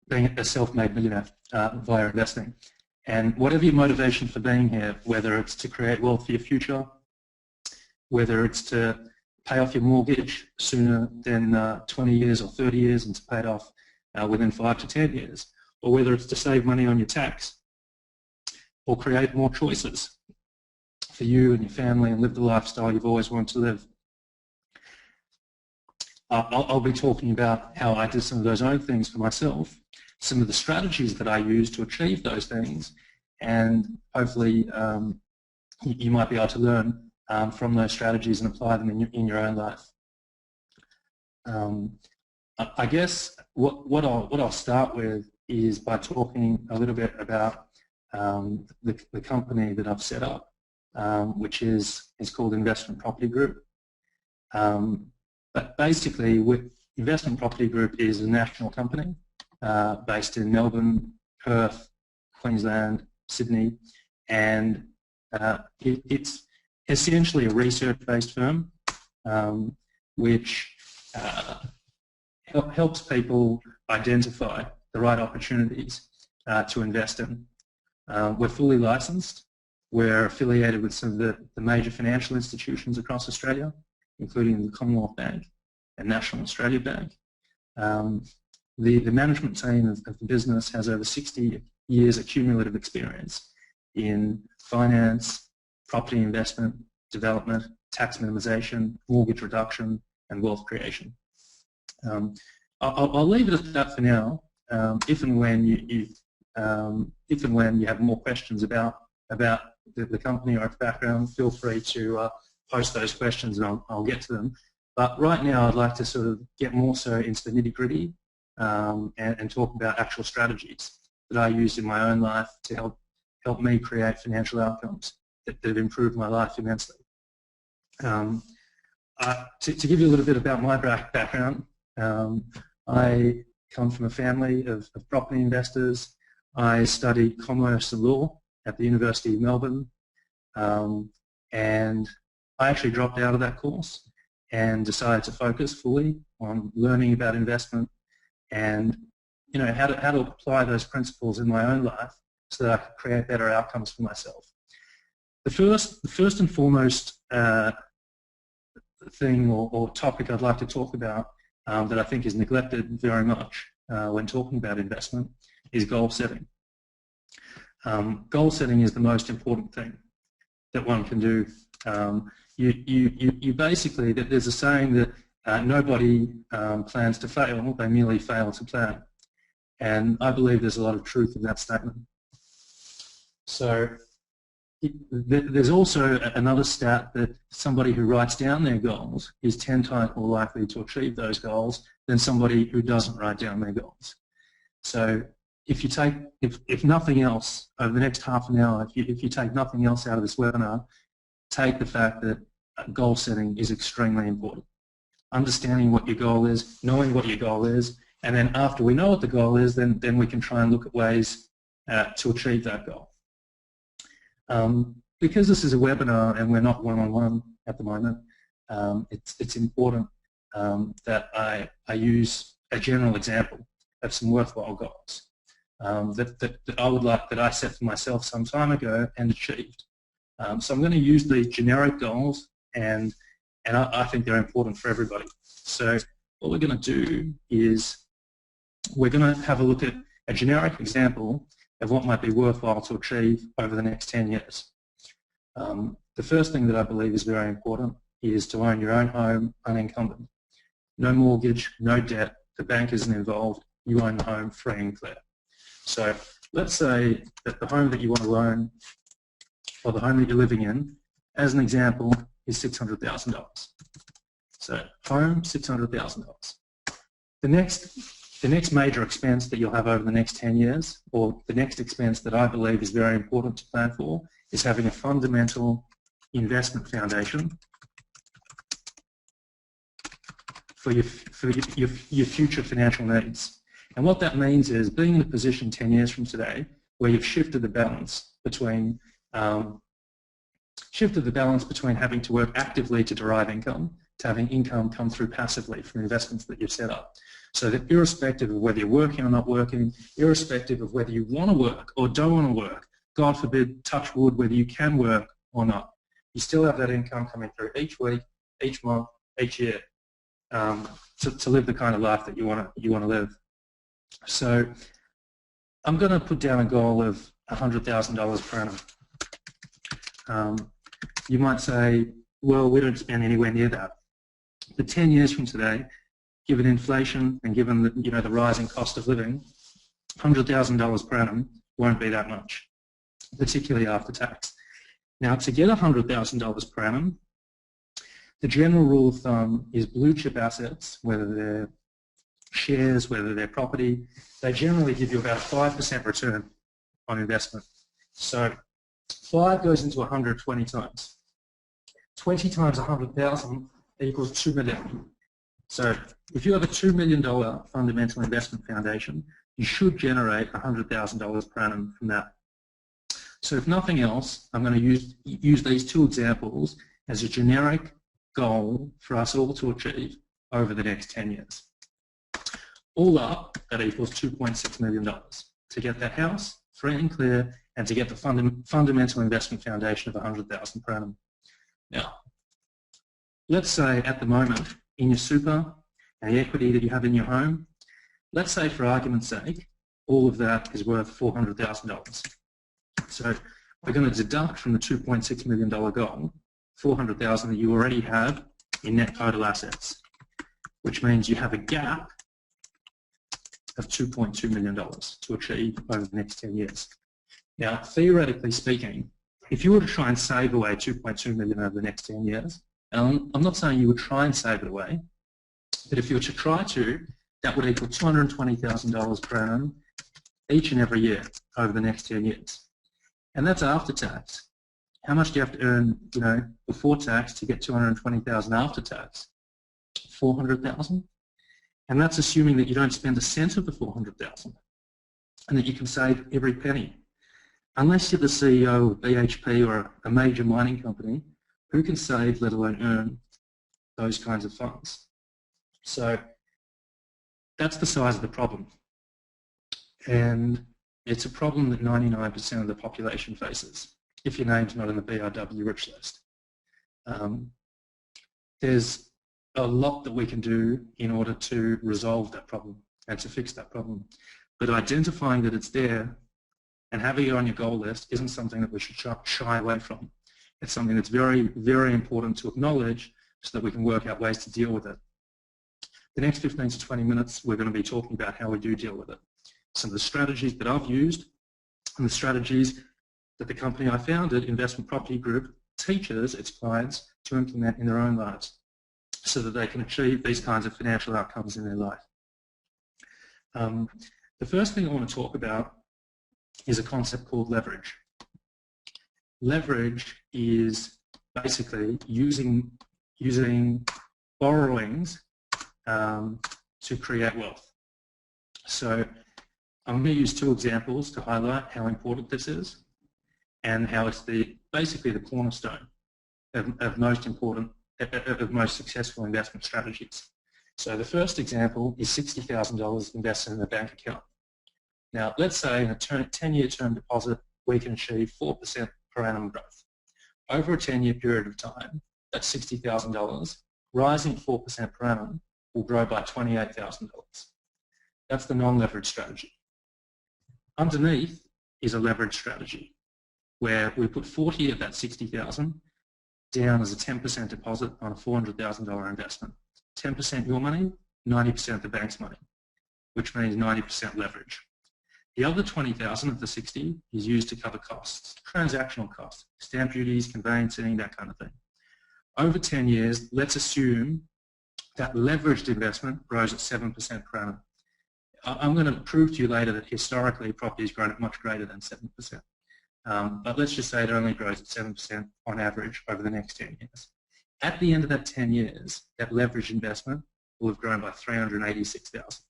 being a self-made millionaire via investing. And whatever your motivation for being here, whether it's to create wealth for your future, whether it's to pay off your mortgage sooner than 20 years or 30 years and to pay it off within 5 to 10 years, or whether it's to save money on your tax or create more choices for you and your family and live the lifestyle you've always wanted to live. I'll be talking about how I did some of those own things for myself, some of the strategies that I use to achieve those things, and hopefully you might be able to learn from those strategies and apply them in your own life. I guess what I'll start with is by talking a little bit about the company that I've set up, which is called Investment Property Group. But basically, Investment Property Group is a national company based in Melbourne, Perth, Queensland, Sydney, and it's essentially a research-based firm which helps people identify the right opportunities to invest in. We're fully licensed. We're affiliated with some of the major financial institutions across Australia, including the Commonwealth Bank and National Australia Bank. The management team of the business has over 60 years of cumulative experience in finance, property investment, development, tax minimisation, mortgage reduction, and wealth creation. I'll leave it at that for now. If and when you have more questions about the company or its background, feel free to post those questions and I'll get to them. But right now I'd like to sort of get more so into the nitty-gritty and talk about actual strategies that I use in my own life to help me create financial outcomes that have improved my life immensely. To give you a little bit about my background, I come from a family of property investors. I studied commerce and law at the University of Melbourne, and I actually dropped out of that course and decided to focus fully on learning about investment and how to apply those principles in my own life so that I could create better outcomes for myself. The first and foremost thing or topic I'd like to talk about that I think is neglected very much when talking about investment is goal setting. Goal setting is the most important thing that one can do. You basically, there's a saying that nobody plans to fail, they merely fail to plan. And I believe there's a lot of truth in that statement. So there's also another stat that somebody who writes down their goals is 10 times more likely to achieve those goals than somebody who doesn't write down their goals. So if nothing else, over the next half an hour, if you take nothing else out of this webinar, take the fact that goal setting is extremely important. Understanding what your goal is, knowing what your goal is, and then after we know what the goal is, then we can try and look at ways to achieve that goal. Because this is a webinar and we're not one-on-one at the moment, it's important that I use a general example of some worthwhile goals that I set for myself some time ago and achieved. So I'm going to use these generic goals, and I think they're important for everybody. So what we're going to do is we're going to have a look at a generic example of what might be worthwhile to achieve over the next 10 years. The first thing that I believe is very important is to own your own home unencumbered. No mortgage, no debt, the bank isn't involved, you own the home free and clear. So let's say that the home that you want to own, or the home that you're living in, as an example, is $600,000. So home, $600,000. The next major expense that you'll have over the next 10 years, or the next expense that I believe is very important to plan for, is having a fundamental investment foundation for your future financial needs. And what that means is being in a position 10 years from today where you've shifted the balance between having to work actively to derive income to having income come through passively from investments that you've set up. So that irrespective of whether you're working or not working, irrespective of whether you want to work or don't want to work, God forbid, touch wood, whether you can work or not, you still have that income coming through each week, each month, each year, to live the kind of life that you want to live. So I'm going to put down a goal of $100,000 per annum. You might say, well, we don't spend anywhere near that. But 10 years from today, given inflation and given the, the rising cost of living, $100,000 per annum won't be that much, particularly after tax. Now, to get $100,000 per annum, the general rule of thumb is blue chip assets, whether they're shares, whether they're property, they generally give you about a 5% return on investment. So 5 goes into 100 20 times. 20 times 100,000 equals $2 million. So if you have a $2 million fundamental investment foundation, you should generate $100,000 per annum from that. So if nothing else, I'm going to use these two examples as a generic goal for us all to achieve over the next 10 years. All up, that equals $2.6 million to get that house free and clear and to get the fundamental investment foundation of $100,000 per annum. Now, let's say at the moment in your super and the equity that you have in your home, let's say for argument's sake, all of that is worth $400,000. So we're going to deduct from the $2.6 million goal $400,000 that you already have in net total assets, which means you have a gap of $2.2 million to achieve over the next 10 years. Now, theoretically speaking, if you were to try and save away $2.2 million over the next 10 years, and I'm not saying you would try and save it away, but if you were to try to, that would equal $220,000 per annum each and every year over the next 10 years. And that's after tax. How much do you have to earn, before tax to get $220,000 after tax? $400,000? And that's assuming that you don't spend a cent of the $400,000 and that you can save every penny. Unless you're the CEO of BHP or a major mining company, who can save, let alone earn, those kinds of funds? So that's the size of the problem. And it's a problem that 99% of the population faces, if your name's not in the BRW rich list. There's a lot that we can do in order to resolve that problem and to fix that problem. But identifying that it's there and having it on your goal list isn't something that we should shy away from. It's something that's very, very important to acknowledge so that we can work out ways to deal with it. The next 15 to 20 minutes, we're going to be talking about how we do deal with it. Some of the strategies that I've used and the strategies that the company I founded, Investment Property Group, teaches its clients to implement in their own lives so that they can achieve these kinds of financial outcomes in their life. The first thing I want to talk about is a concept called leverage. Leverage is basically using borrowings to create wealth. So I'm going to use two examples to highlight how important this is and how it's basically the cornerstone of most successful investment strategies. So the first example is $60,000 invested in a bank account. Now, let's say in a 10-year term deposit, we can achieve 4% per annum growth. Over a 10-year period of time, that's $60,000, rising 4% per annum, will grow by $28,000. That's the non-leveraged strategy. Underneath is a leveraged strategy, where we put 40 of that 60,000 down as a 10% deposit on a $400,000 investment. 10% your money, 90% the bank's money, which means 90% leverage. The other 20,000 of the 60 is used to cover costs, transactional costs, stamp duties, conveyancing, that kind of thing. Over 10 years, let's assume that leveraged investment grows at 7% per annum. I'm going to prove to you later that historically property has grown at much greater than 7%. But let's just say it only grows at 7% on average over the next 10 years. At the end of that 10 years, that leveraged investment will have grown by $386,000.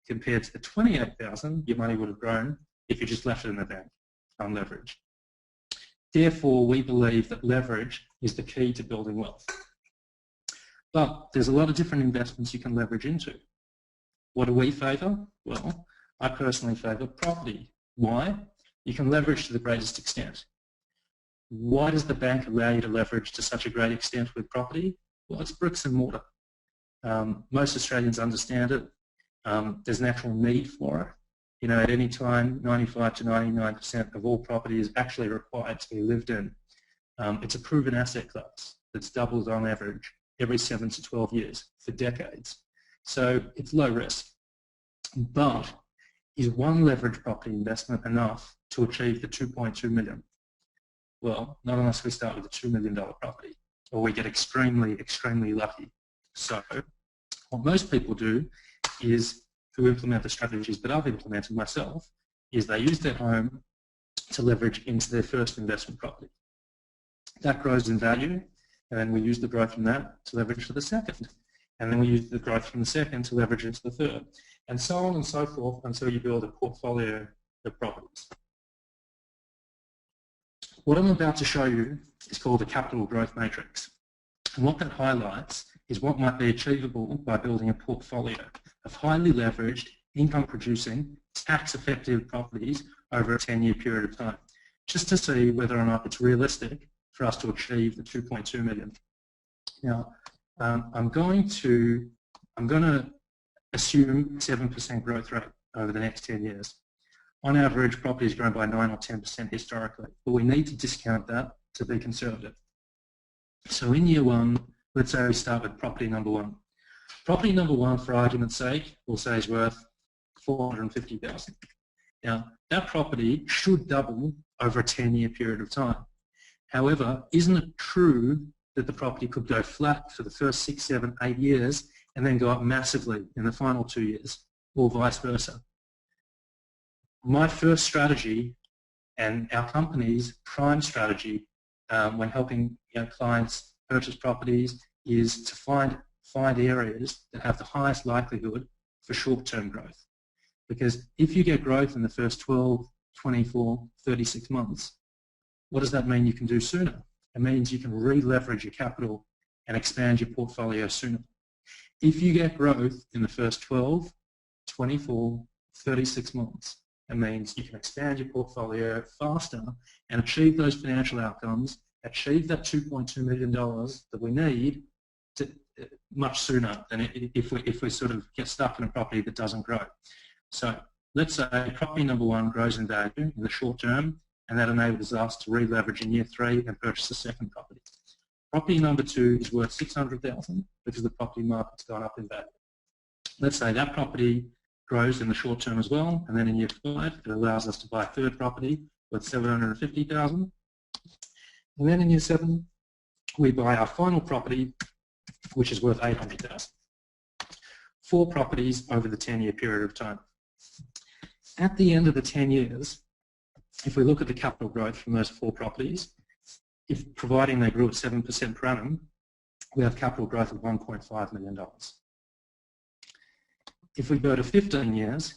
Compared to the $28,000 your money would have grown if you just left it in the bank unleveraged. Therefore, we believe that leverage is the key to building wealth. But there's a lot of different investments you can leverage into. What do we favour? Well, I personally favour property. Why? You can leverage to the greatest extent. Why does the bank allow you to leverage to such a great extent with property? Well, it's bricks and mortar. Most Australians understand it. There's an actual need for it. You know, at any time, 95 to 99% of all property is actually required to be lived in. It's a proven asset class that's doubled on average every 7 to 12 years for decades. So it's low risk. But is one leverage property investment enough to achieve the 2.2 million? Well, not unless we start with a $2 million property, or we get extremely, extremely lucky. So what most people do is, who implement the strategies that I've implemented myself, is they use their home to leverage into their first investment property. That grows in value, and then we use the growth from that to leverage for the second. And then we use the growth from the second to leverage into the third. And so on and so forth until you build a portfolio of properties. What I'm about to show you is called the capital growth matrix. And what that highlights is what might be achievable by building a portfolio of highly leveraged, income-producing, tax-effective properties over a 10-year period of time, just to see whether or not it's realistic for us to achieve the 2.2 million. Now, I'm going to assume 7% growth rate over the next 10 years. On average, property has grown by 9 or 10% historically, but we need to discount that to be conservative. So in year one, let's say we start with property number one. Property number one, for argument's sake, we'll say is worth $450,000. Now, that property should double over a 10-year period of time. However, isn't it true that the property could go flat for the first 6, 7, 8 years and then go up massively in the final 2 years, or vice versa? My first strategy and our company's prime strategy when helping clients purchase properties is to find areas that have the highest likelihood for short-term growth. Because if you get growth in the first 12, 24, 36 months, what does that mean you can do sooner? It means you can re-leverage your capital and expand your portfolio sooner. If you get growth in the first 12, 24, 36 months, it means you can expand your portfolio faster and achieve those financial outcomes, achieve that $2.2 million that we need to, much sooner than if we sort of get stuck in a property that doesn't grow. So let's say property number one grows in value in the short term, and that enables us to re-leverage in year 3 and purchase a second property. Property number 2 is worth $600,000 because the property market's gone up in value. Let's say that property grows in the short term as well, and then in year 5 it allows us to buy a third property worth $750,000. And then in year 7 we buy our final property, which is worth $800,000. 4 properties over the 10-year period of time. At the end of the 10 years, if we look at the capital growth from those 4 properties, if providing they grew at 7% per annum, we have capital growth of $1.5 million. If we go to 15 years,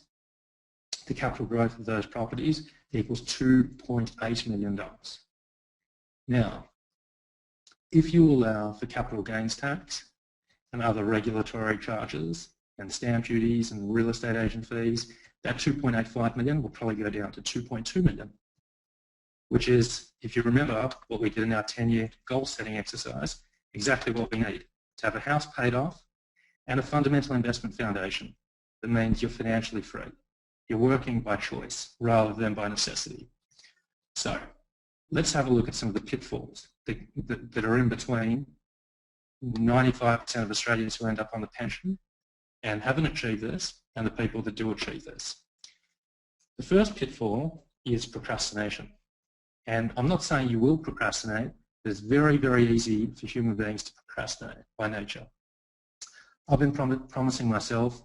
the capital growth of those properties equals $2.8 million. Now, if you allow for capital gains tax and other regulatory charges and stamp duties and real estate agent fees, that $2.85 million will probably go down to $2.2 million, which is, if you remember what we did in our 10-year goal setting exercise, exactly what we need to have a house paid off and a fundamental investment foundation that means you're financially free. You're working by choice rather than by necessity. So let's have a look at some of the pitfalls that are in between 95% of Australians who end up on the pension and haven't achieved this and the people that do achieve this. The first pitfall is procrastination. And I'm not saying you will procrastinate, but it's very, very easy for human beings to procrastinate by nature. I've been promising myself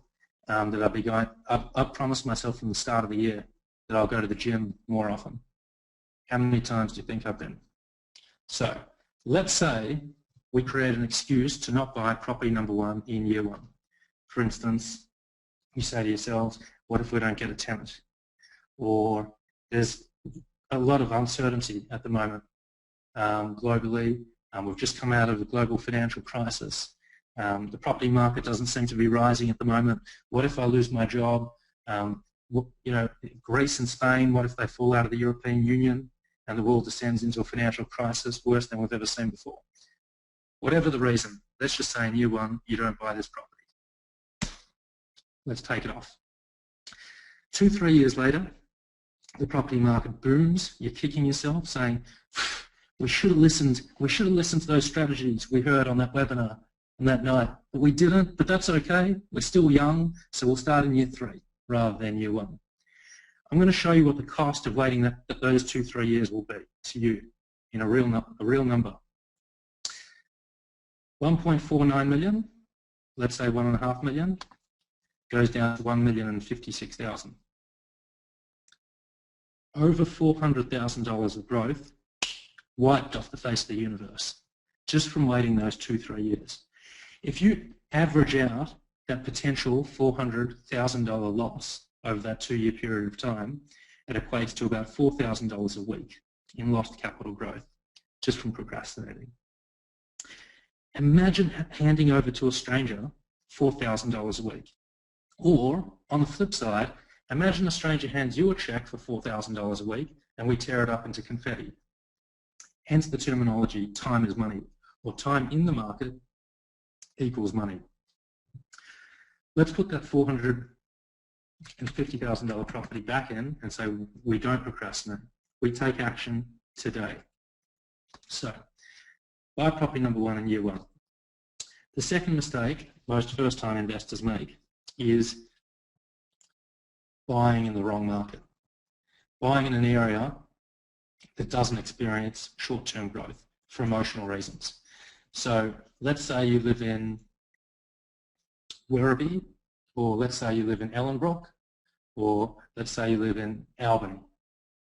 that I'll be going, I've promised myself from the start of the year that I'll go to the gym more often. How many times do you think I've been? So let's say we create an excuse to not buy property number 1 in year 1. For instance, you say to yourselves, what if we don't get a tenant? Or there's a lot of uncertainty at the moment globally. We've just come out of a global financial crisis. The property market doesn't seem to be rising at the moment. What if I lose my job? Greece and Spain, what if they fall out of the European Union and the world descends into a financial crisis worse than we've ever seen before? Whatever the reason, let's just say in year one, you don't buy this property. Let's take it off. 2-3 years later, the property market booms. You're kicking yourself, saying, we should have listened to those strategies we heard on that webinar on that night. But we didn't, but that's okay. We're still young, so we'll start in year 3 rather than year 1. I'm going to show you what the cost of waiting those 2-3 years will be to you in a real number. 1.49 million, let's say 1.5 million, goes down to 1,056,000. Over $400,000 of growth wiped off the face of the universe just from waiting those 2-3 years. If you average out that potential $400,000 loss over that 2-year period of time, it equates to about $4,000 a week in lost capital growth just from procrastinating. Imagine handing over to a stranger $4,000 a week. Or, on the flip side, imagine a stranger hands you a check for $4,000 a week and we tear it up into confetti. Hence the terminology, time is money, or time in the market equals money. Let's put that $450,000 property back in and say we don't procrastinate. We take action today. So, buy property number 1 in year 1. The second mistake most first-time investors make is buying in the wrong market. Buying in an area that doesn't experience short-term growth for emotional reasons. So let's say you live in Werribee, or let's say you live in Ellenbrook, or let's say you live in Albany.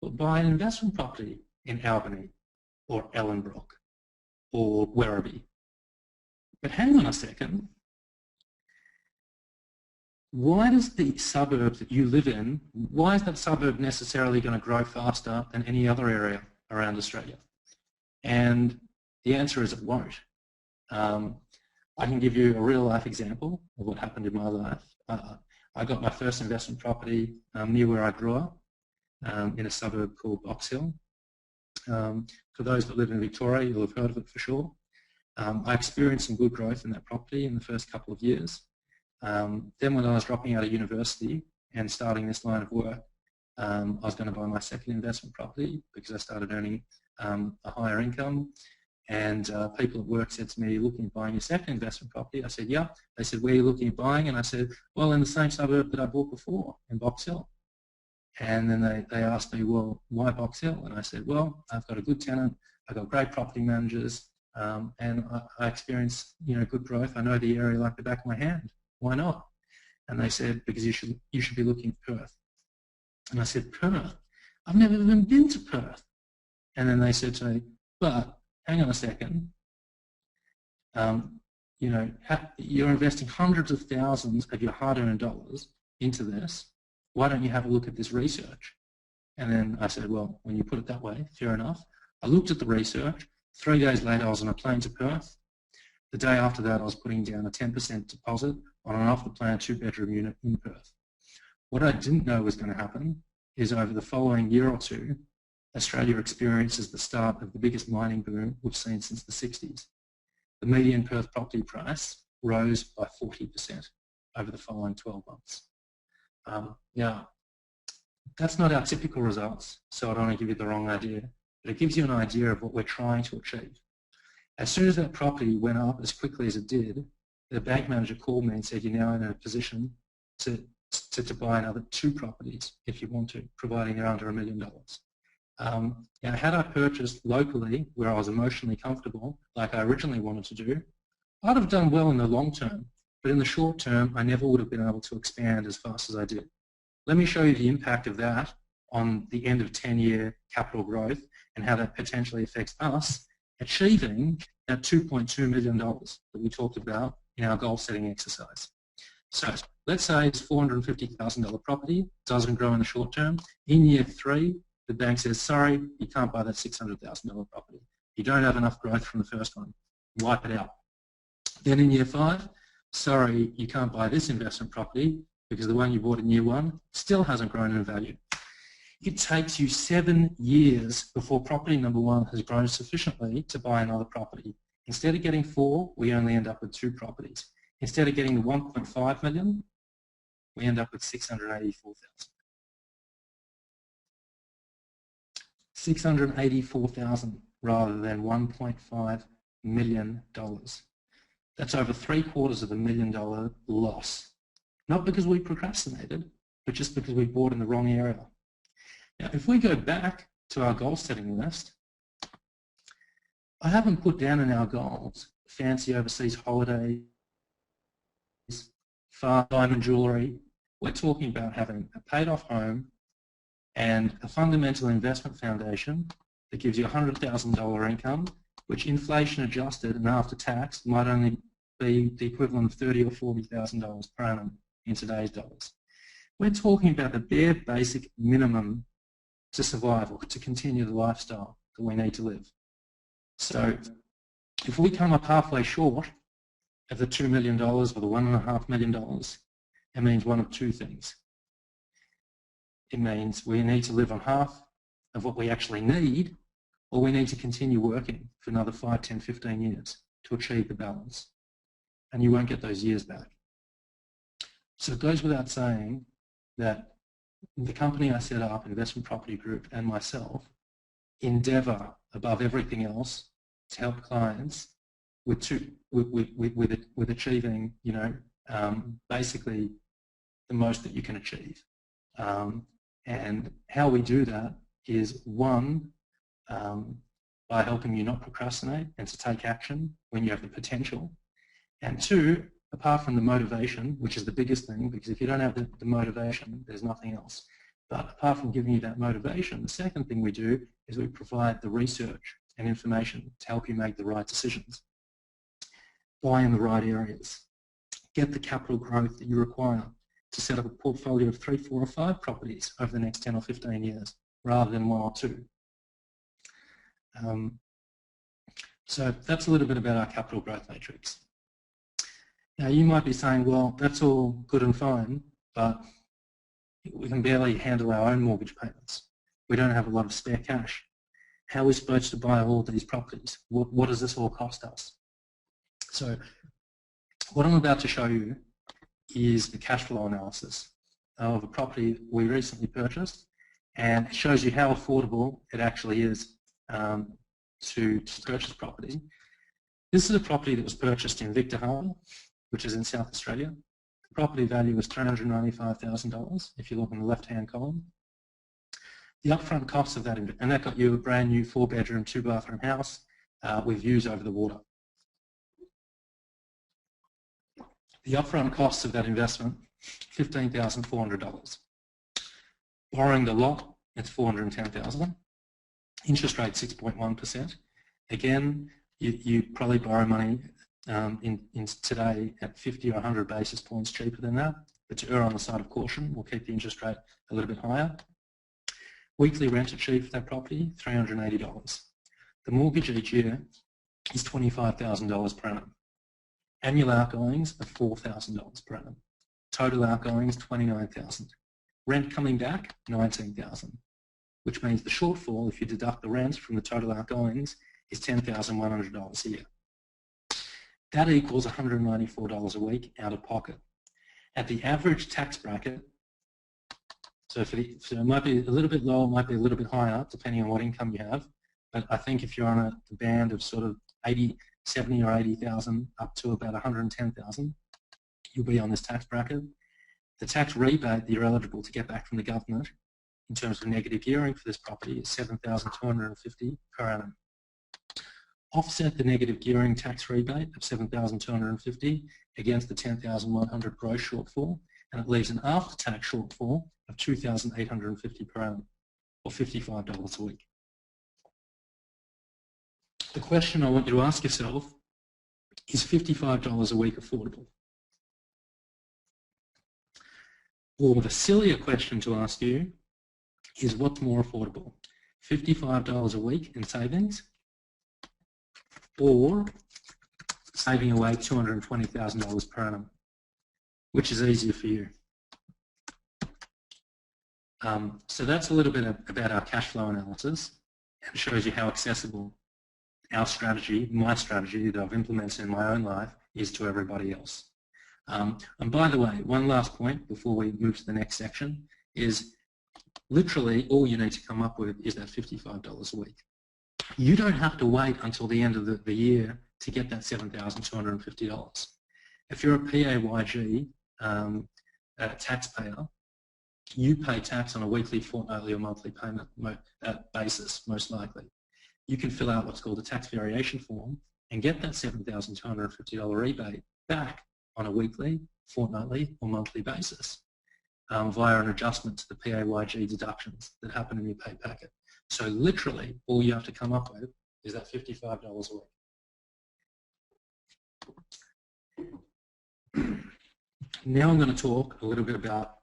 Well, buy an investment property in Albany, or Ellenbrook, or Werribee. But hang on a second. Why does the suburb that you live in, why is that suburb necessarily going to grow faster than any other area around Australia? And the answer is it won't. I can give you a real life example of what happened in my life. I got my first investment property near where I grew up in a suburb called Box Hill. For those that live in Victoria, you'll have heard of it for sure. I experienced some good growth in that property in the first couple of years. Then when I was dropping out of university and starting this line of work, I was going to buy my second investment property because I started earning a higher income. And people at work said to me, looking at buying your second investment property? I said, yeah. They said, where are you looking at buying? And I said, well, in the same suburb that I bought before, in Box Hill. And then they asked me, well, why Box Hill? And I said, well, I've got a good tenant, I've got great property managers, and I experience good growth. I know the area like the back of my hand. Why not? And they said, because you should be looking at Perth. And I said, Perth? I've never even been to Perth. And then they said to me, but hang on a second. You're investing hundreds of thousands of your hard-earned dollars into this. Why don't you have a look at this research? And then I said, well, when you put it that way, fair enough. I looked at the research. 3 days later, I was on a plane to Perth. The day after that, I was putting down a 10% deposit on an off-the-plan 2-bedroom unit in Perth. What I didn't know was going to happen is over the following year or two, Australia experiences the start of the biggest mining boom we've seen since the 60s. The median Perth property price rose by 40% over the following 12 months. Now, that's not our typical results, so I don't want to give you the wrong idea, but it gives you an idea of what we're trying to achieve. As soon as that property went up as quickly as it did, the bank manager called me and said, you're now in a position to buy another 2 properties if you want to, providing they're under $1 million. Now, had I purchased locally where I was emotionally comfortable, like I originally wanted to do, I'd have done well in the long term, but in the short term, I never would have been able to expand as fast as I did. Let me show you the impact of that on the end of 10-year capital growth and how that potentially affects us achieving that $2.2 million that we talked about in our goal setting exercise. So let's say it's $450,000 property, doesn't grow in the short term. In year 3, the bank says, sorry, you can't buy that $600,000 property. You don't have enough growth from the first one. Wipe it out. Then in year 5, sorry, you can't buy this investment property because the one you bought in year 1 still hasn't grown in value. It takes you 7 years before property number 1 has grown sufficiently to buy another property. Instead of getting 4, we only end up with 2 properties. Instead of getting the 1.5 million, we end up with 684,000. $684,000 rather than $1.5 million. That's over $750,000 loss. Not because we procrastinated, but just because we bought in the wrong area. Now, if we go back to our goal setting list, I haven't put down in our goals fancy overseas holidays, far diamond jewelry. We're talking about having a paid off home and a fundamental investment foundation that gives you $100,000 income, which inflation adjusted and after tax might only be the equivalent of $30,000 or $40,000 per annum in today's dollars. We're talking about the bare basic minimum to survive or to continue the lifestyle that we need to live. So if we come up halfway short of the $2 million or the $1.5 million, it means one of two things. It means we need to live on half of what we actually need, or we need to continue working for another 5, 10, 15 years to achieve the balance. And you won't get those years back. So it goes without saying that the company I set up, Investment Property Group, and myself endeavour above everything else to help clients with achieving, basically the most that you can achieve. And how we do that is, one, by helping you not procrastinate and to take action when you have the potential, and two, apart from the motivation, which is the biggest thing, because if you don't have the motivation, there's nothing else. But apart from giving you that motivation, the second thing we do is we provide the research and information to help you make the right decisions. Buy in the right areas. Get the capital growth that you require to set up a portfolio of 3, 4 or 5 properties over the next 10 or 15 years rather than 1 or 2. So that's a little bit about our capital growth matrix. Now you might be saying, well, that's all good and fine, but we can barely handle our own mortgage payments. We don't have a lot of spare cash. How are we supposed to buy all these properties? What does this all cost us? So what I'm about to show you is the cash flow analysis of a property we recently purchased, and it shows you how affordable it actually is to purchase property. This is a property that was purchased in Victor Harbor, which is in South Australia. The property value was $395,000 if you look in the left-hand column. The upfront cost of that, and that got you a brand new 4-bedroom, 2-bathroom house with views over the water. The upfront cost of that investment, $15,400. Borrowing the lot, it's $410,000. Interest rate 6.1%. Again, you probably borrow money in today at 50 or 100 basis points cheaper than that, but to err on the side of caution, we'll keep the interest rate a little bit higher. Weekly rent achieved for that property, $380. The mortgage each year is $25,000 per annum. Annual outgoings of $4,000 per annum. Total outgoings, $29,000. Rent coming back, $19,000, which means the shortfall, if you deduct the rent from the total outgoings, is $10,100 a year. That equals $194 a week out of pocket. At the average tax bracket, so it might be a little bit lower, might be a little bit higher, depending on what income you have, but I think if you're on a band of sort of 70 or 80,000 up to about 110,000, you'll be on this tax bracket. The tax rebate that you're eligible to get back from the government in terms of negative gearing for this property is $7,250 per annum. Offset the negative gearing tax rebate of $7,250 against the $10,100 gross shortfall, and it leaves an after-tax shortfall of $2,850 per annum, or $55 a week. The question I want you to ask yourself is $55 a week affordable? Or the sillier question to ask you is what's more affordable? $55 a week in savings, or saving away $220,000 per annum. Which is easier for you? So that's a little bit about our cash flow analysis, and shows you how accessible our strategy, my strategy that I've implemented in my own life, is to everybody else. And by the way, one last point before we move to the next section is literally all you need to come up with is that $55 a week. You don't have to wait until the end of the year to get that $7,250. If you're a PAYG taxpayer, you pay tax on a weekly, fortnightly or monthly payment basis, most likely. You can fill out what's called a tax variation form and get that $7,250 rebate back on a weekly, fortnightly or monthly basis via an adjustment to the PAYG deductions that happen in your pay packet. So literally all you have to come up with is that $55 a week. Now I'm going to talk a little bit about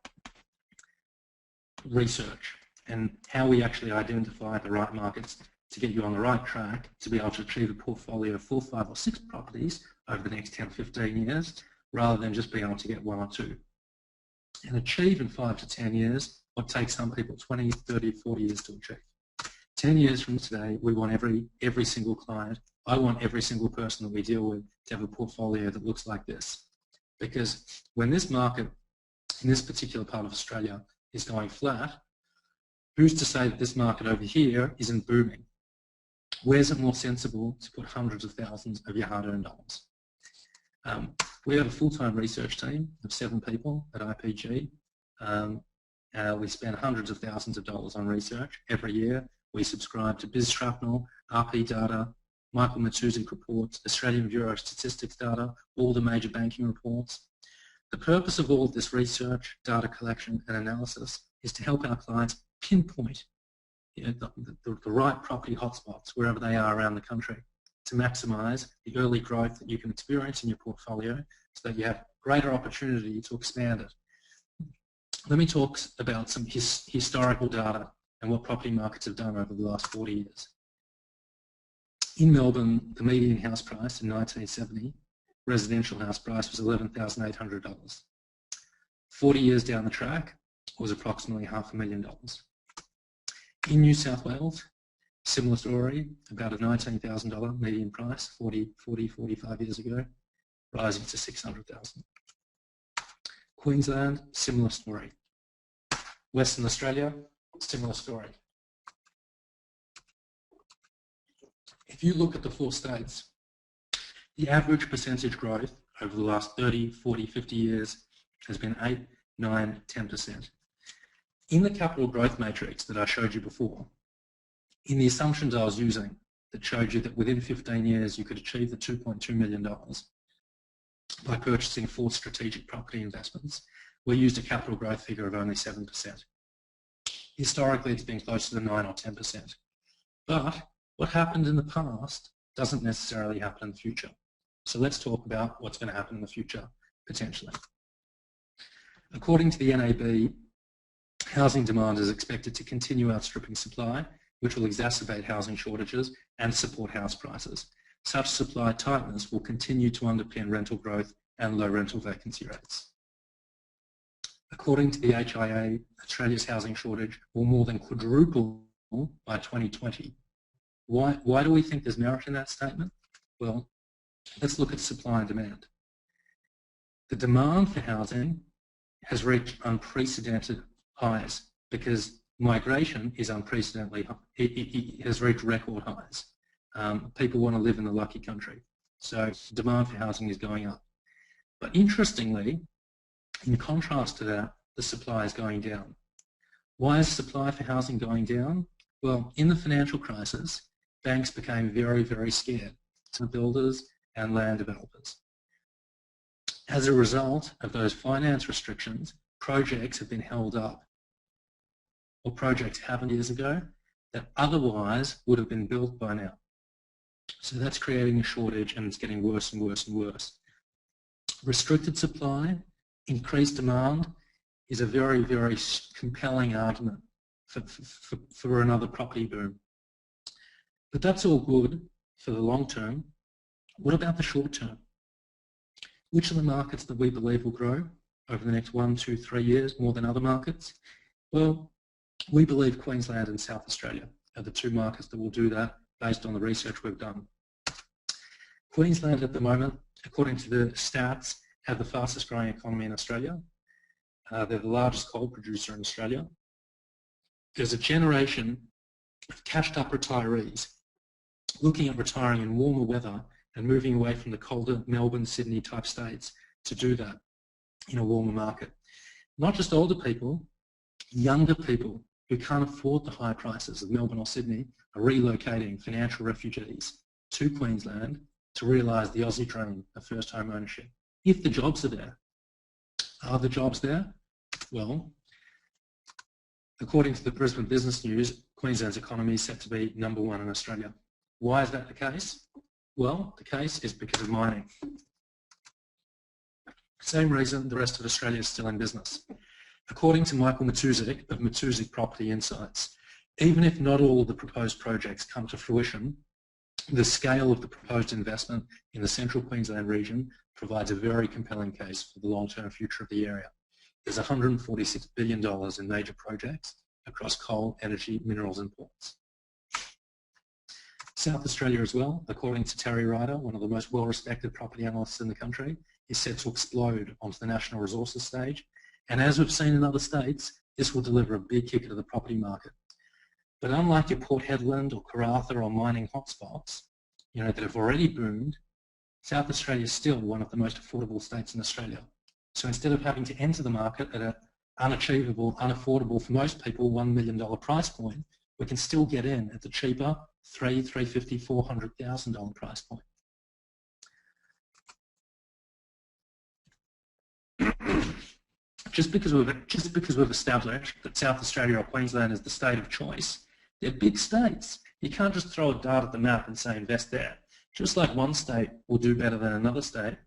research and how we actually identify the right markets to get you on the right track to be able to achieve a portfolio of 4, 5 or 6 properties over the next 10, 15 years rather than just being able to get 1 or 2. And achieve in 5 to 10 years what takes some people 20, 30, 40 years to achieve. 10 years from today, we want every single client, I want every single person that we deal with to have a portfolio that looks like this. Because when this market in this particular part of Australia is going flat, who's to say that this market over here isn't booming? Where's it more sensible to put hundreds of thousands of your hard-earned dollars? We have a full-time research team of 7 people at IPG. We spend hundreds of thousands of dollars on research every year. We subscribe to BizShrapnel, RP Data, Michael Matuszek reports, Australian Bureau of Statistics data, all the major banking reports. The purpose of all of this research, data collection and analysis is to help our clients pinpoint the right property hotspots wherever they are around the country to maximise the early growth that you can experience in your portfolio so that you have greater opportunity to expand it. Let me talk about some historical data and what property markets have done over the last 40 years. In Melbourne, the median house price in 1970, residential house price was $11,800. 40 years down the track was approximately $500,000. In New South Wales, similar story, about a $19,000 median price 45 years ago, rising to $600,000. Queensland, similar story. Western Australia, similar story. If you look at the 4 states, the average percentage growth over the last 30, 40, 50 years has been 8, 9, 10%. In the capital growth matrix that I showed you before, in the assumptions I was using that showed you that within 15 years you could achieve the $2.2 million by purchasing 4 strategic property investments, we used a capital growth figure of only 7%. Historically it's been closer to 9 or 10%. But what happened in the past doesn't necessarily happen in the future. So let's talk about what's going to happen in the future, potentially. According to the NAB, housing demand is expected to continue outstripping supply, which will exacerbate housing shortages and support house prices. Such supply tightness will continue to underpin rental growth and low rental vacancy rates. According to the HIA, Australia's housing shortage will more than quadruple by 2020. Why do we think there's merit in that statement? Well, let's look at supply and demand. The demand for housing has reached unprecedented highs because migration is unprecedentedly high. It has reached record highs. People want to live in the lucky country. So demand for housing is going up. But interestingly, in contrast to that, the supply is going down. Why is supply for housing going down? Well, in the financial crisis, banks became very, very scared to builders and land developers. As a result of those finance restrictions, projects have been held up, or projects happened years ago that otherwise would have been built by now. So that's creating a shortage and it's getting worse and worse and worse. Restricted supply, increased demand is a very, very compelling argument for another property boom. But that's all good for the long term. What about the short term? Which are the markets that we believe will grow over the next 1, 2, 3 years more than other markets? Well, we believe Queensland and South Australia are the two markets that will do that based on the research we've done. Queensland at the moment, according to the stats, have the fastest growing economy in Australia. They're the largest coal producer in Australia. There's a generation of cashed up retirees looking at retiring in warmer weather and moving away from the colder Melbourne, Sydney type states to do that in a warmer market. Not just older people, younger people who can't afford the high prices of Melbourne or Sydney are relocating financial refugees to Queensland to realise the Aussie dream of first home ownership. If the jobs are there. Are the jobs there? Well, according to the Brisbane Business News, Queensland's economy is set to be #1 in Australia. Why is that the case? Well, the case is because of mining. Same reason the rest of Australia is still in business. According to Michael Matuzik of Matuzik Property Insights, even if not all of the proposed projects come to fruition, the scale of the proposed investment in the central Queensland region provides a very compelling case for the long-term future of the area. There's $146 billion in major projects across coal, energy, minerals and ports. South Australia as well, according to Terry Ryder, one of the most well-respected property analysts in the country, is set to explode onto the national resources stage. And as we've seen in other states, this will deliver a big kicker to the property market. But unlike your Port Hedland or Karratha or mining hotspots, that have already boomed, South Australia is still one of the most affordable states in Australia. So instead of having to enter the market at an unachievable, unaffordable for most people $1 million price point, we can still get in at the cheaper $350,000, $400,000 price point. Just because we've established that South Australia or Queensland is the state of choice, they're big states. You can't just throw a dart at the map and say invest there. Just like one state will do better than another state,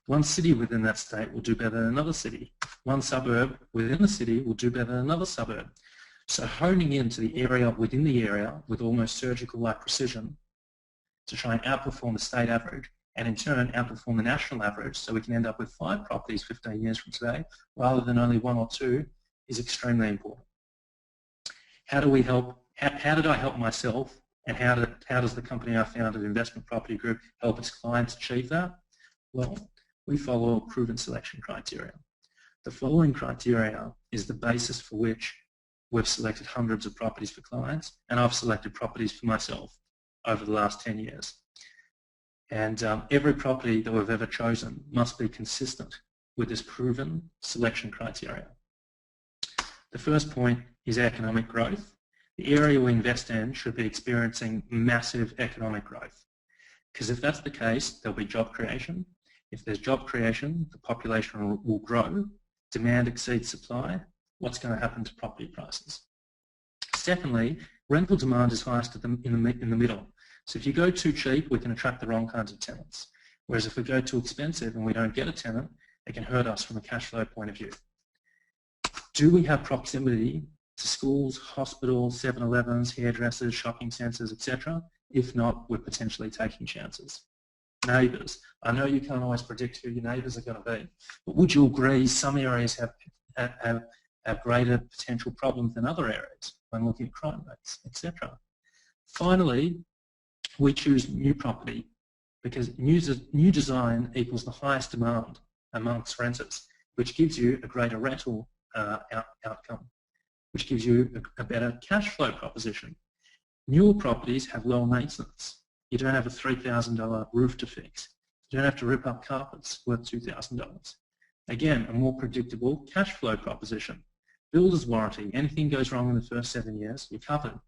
one city within that state will do better than another city. One suburb within the city will do better than another suburb. So honing into the area within the area with almost surgical-like precision to try and outperform the state average and in turn outperform the national average so we can end up with 5 properties 15 years from today rather than only 1 or 2 is extremely important. How do we help? How did I help myself and how does the company I founded, Investment Property Group, help its clients achieve that? Well, we follow a proven selection criteria. The following criteria is the basis for which we've selected hundreds of properties for clients, and I've selected properties for myself over the last 10 years. And every property that we've ever chosen must be consistent with this proven selection criteria. The first point is economic growth. The area we invest in should be experiencing massive economic growth. Because if that's the case, there'll be job creation. If there's job creation, the population will grow. Demand exceeds supply. What's going to happen to property prices? Secondly, rental demand is highest in the middle. So if you go too cheap, we can attract the wrong kinds of tenants. Whereas if we go too expensive and we don't get a tenant, it can hurt us from a cash flow point of view. Do we have proximity to schools, hospitals, 7-Elevens, hairdressers, shopping centres, etc.? If not, we're potentially taking chances. Neighbours. I know you can't always predict who your neighbours are going to be, but would you agree some areas have greater potential problems than other areas when looking at crime rates, etc.? Finally, we choose new property because new design equals the highest demand amongst renters, which gives you a greater rental outcome, which gives you a better cash flow proposition. Newer properties have lower maintenance. You don't have a $3,000 roof to fix. You don't have to rip up carpets worth $2,000. Again, a more predictable cash flow proposition. Builder's warranty. Anything goes wrong in the first 7 years, you're covered.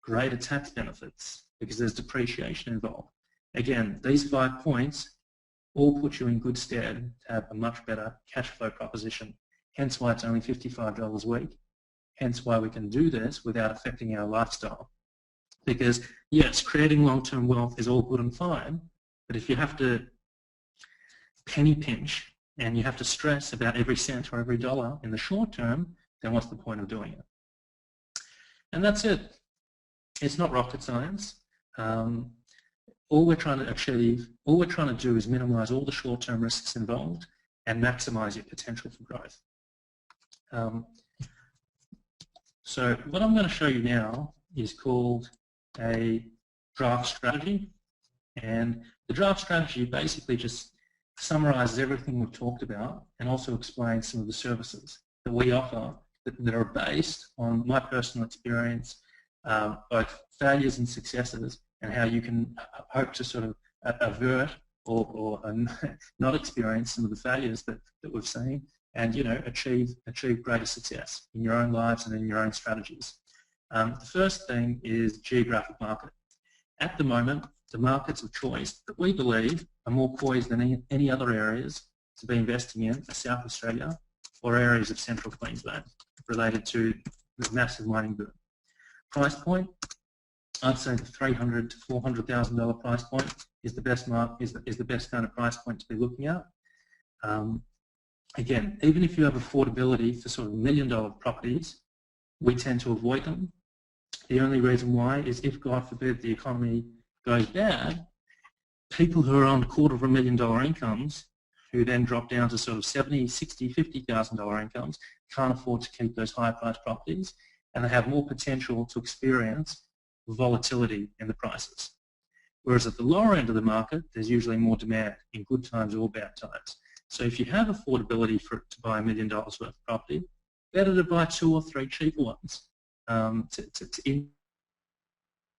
Greater tax benefits because there's depreciation involved. Again, these 5 points all put you in good stead to have a much better cash flow proposition. Hence why it's only $55 a week. Hence why we can do this without affecting our lifestyle. Because yes, creating long-term wealth is all good and fine, but if you have to penny pinch and you have to stress about every cent or every dollar in the short term, then what's the point of doing it? And that's it. It's not rocket science. all we're trying to achieve, all we're trying to do is minimize all the short-term risks involved and maximize your potential for growth. So what I'm going to show you now is called a draft strategy. And the draft strategy basically just summarizes everything we've talked about and also explains some of the services that we offer that are based on my personal experience, both failures and successes, and how you can hope to sort of avert or not experience some of the failures that we've seen, and achieve greater success in your own lives and in your own strategies. The first thing is geographic market. At the moment, the markets of choice that we believe are more poised than any other areas to be investing in are South Australia or areas of Central Queensland related to the massive mining boom. Price point, I'd say the $300,000 to $400,000 price point is the best is the best kind of price point to be looking at. Again, even if you have affordability for sort of $1 million properties, we tend to avoid them. The only reason why is if, God forbid, the economy goes bad, people who are on $250,000 incomes, who then drop down to sort of $70,000, $60,000, $50,000 incomes, can't afford to keep those high-priced properties, and they have more potential to experience volatility in the prices. Whereas at the lower end of the market, there's usually more demand in good times or bad times. So if you have affordability to buy $1 million worth of property, better to buy 2 or 3 cheaper ones to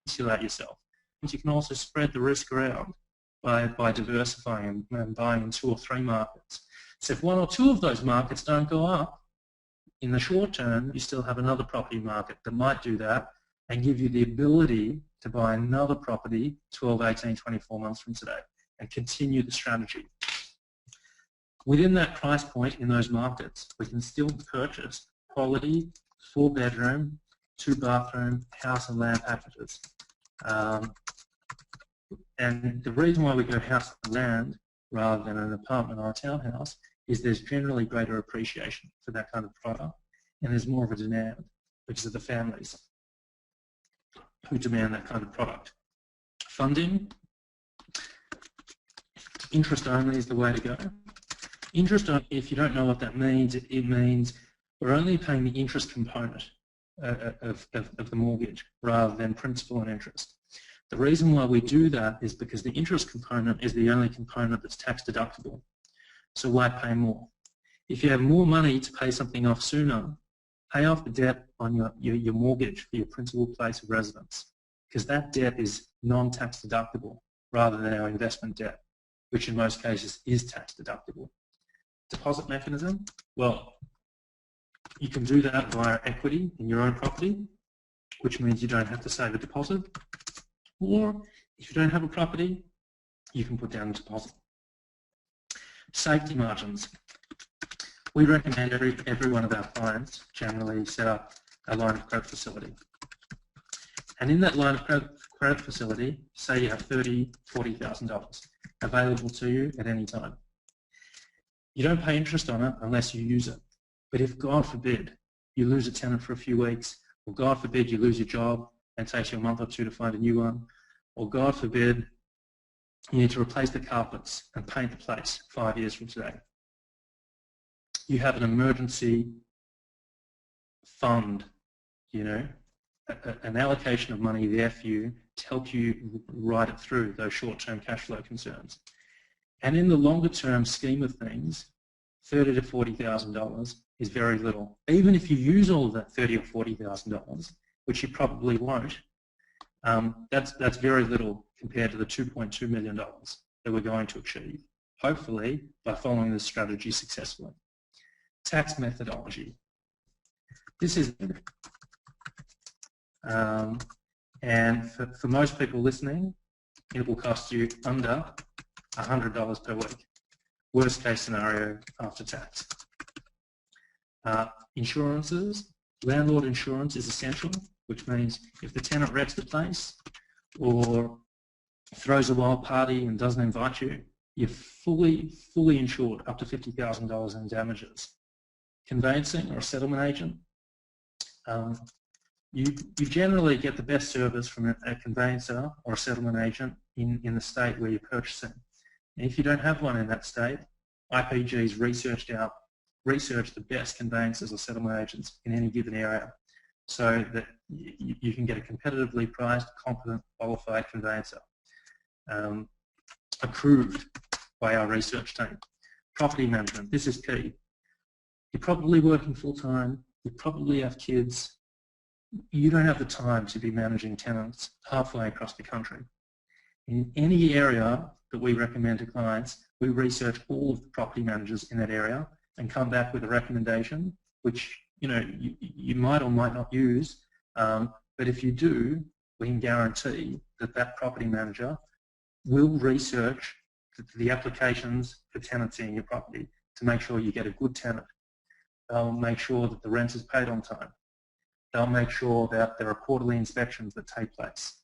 insulate yourself. And you can also spread the risk around by diversifying and buying in 2 or 3 markets. So if 1 or 2 of those markets don't go up, in the short term, you still have another property market that might do that and give you the ability to buy another property 12, 18, 24 months from today and continue the strategy. Within that price point in those markets, we can still purchase quality 4-bedroom, 2-bathroom house and land packages. And the reason why we go house and land rather than an apartment or a townhouse is there's generally greater appreciation for that kind of product, and there's more of a demand because of the families who demand that kind of product. Funding, interest only is the way to go. Interest only, if you don't know what that means, it means we're only paying the interest component of the mortgage rather than principal and interest. The reason why we do that is because the interest component is the only component that's tax deductible. So why pay more? If you have more money to pay something off sooner, pay off the debt on your mortgage for your principal place of residence, because that debt is non-tax deductible rather than our investment debt, which in most cases is tax deductible. Deposit mechanism, well, you can do that via equity in your own property, which means you don't have to save a deposit, or if you don't have a property, you can put down a deposit. Safety margins. We recommend every one of our clients generally set up a line of credit facility. And in that line of credit facility, say you have $30,000, $40,000 available to you at any time. You don't pay interest on it unless you use it. But if, God forbid, you lose a tenant for a few weeks, or God forbid you lose your job and it takes you a month or 2 to find a new one, or God forbid you need to replace the carpets and paint the place 5 years from today, you have an emergency fund, an allocation of money there for you to help you ride it through those short-term cash flow concerns. And in the longer-term scheme of things, $30,000 to $40,000 is very little. Even if you use all of that $30,000 or $40,000, which you probably won't, that's very little compared to the $2.2 million that we're going to achieve, hopefully by following this strategy successfully. Tax methodology. This is and for most people listening, it will cost you under $100 per week. Worst case scenario after tax. Insurances. Landlord insurance is essential, which means if the tenant wrecks the place or throws a wild party and doesn't invite you, you're fully insured up to $50,000 in damages. Conveyancing or a settlement agent. You generally get the best service from a conveyancer or a settlement agent in the state where you're purchasing. And if you don't have one in that state, IPG's researched the best conveyancers or settlement agents in any given area so that you can get a competitively priced, competent, qualified conveyancer approved by our research team. Property management, this is key. You're probably working full-time, you probably have kids, you don't have the time to be managing tenants halfway across the country. In any area that we recommend to clients, we research all of the property managers in that area and come back with a recommendation, which you might or might not use, but if you do, we can guarantee that that property manager will research the applications for tenancy in your property to make sure you get a good tenant. They'll make sure that the rent is paid on time. They'll make sure that there are quarterly inspections that take place.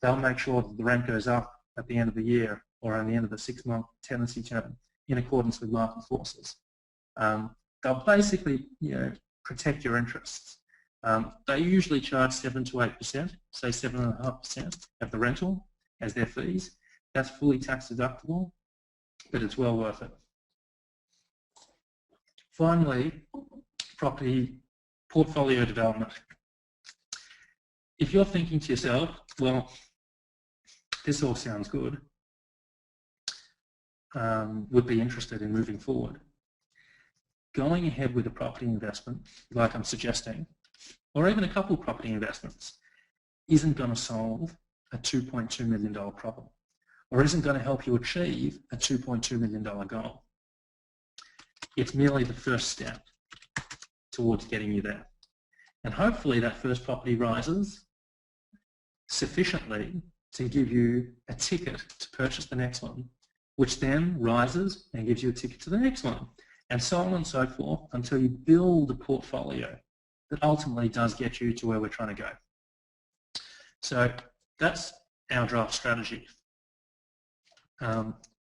They'll make sure that the rent goes up at the end of the year or at the end of the 6-month tenancy term in accordance with market forces. They'll basically protect your interests. They usually charge 7 to 8%, say 7.5% of the rental as their fees. That's fully tax deductible, but it's well worth it. Finally, property portfolio development. If you're thinking to yourself, well, this all sounds good, would be interested in moving forward, going ahead with a property investment, like I'm suggesting, or even a couple of property investments, isn't going to solve a $2.2 million problem, or isn't going to help you achieve a $2.2 million goal. It's merely the first step towards getting you there. And hopefully that first property rises sufficiently to give you a ticket to purchase the next one, which then rises and gives you a ticket to the next one, and so on and so forth until you build a portfolio that ultimately does get you to where we're trying to go. So that's our draft strategy.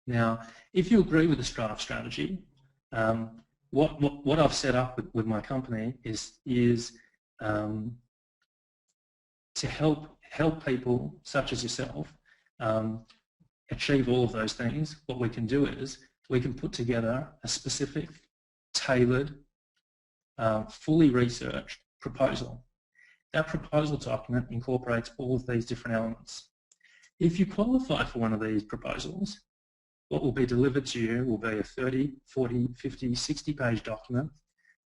Now, if you agree with this draft strategy, what I've set up with my company is to help people such as yourself achieve all of those things. What we can do is we can put together a specific, tailored, fully researched proposal. That proposal document incorporates all of these different elements. If you qualify for one of these proposals, what will be delivered to you will be a 30, 40, 50, 60-page document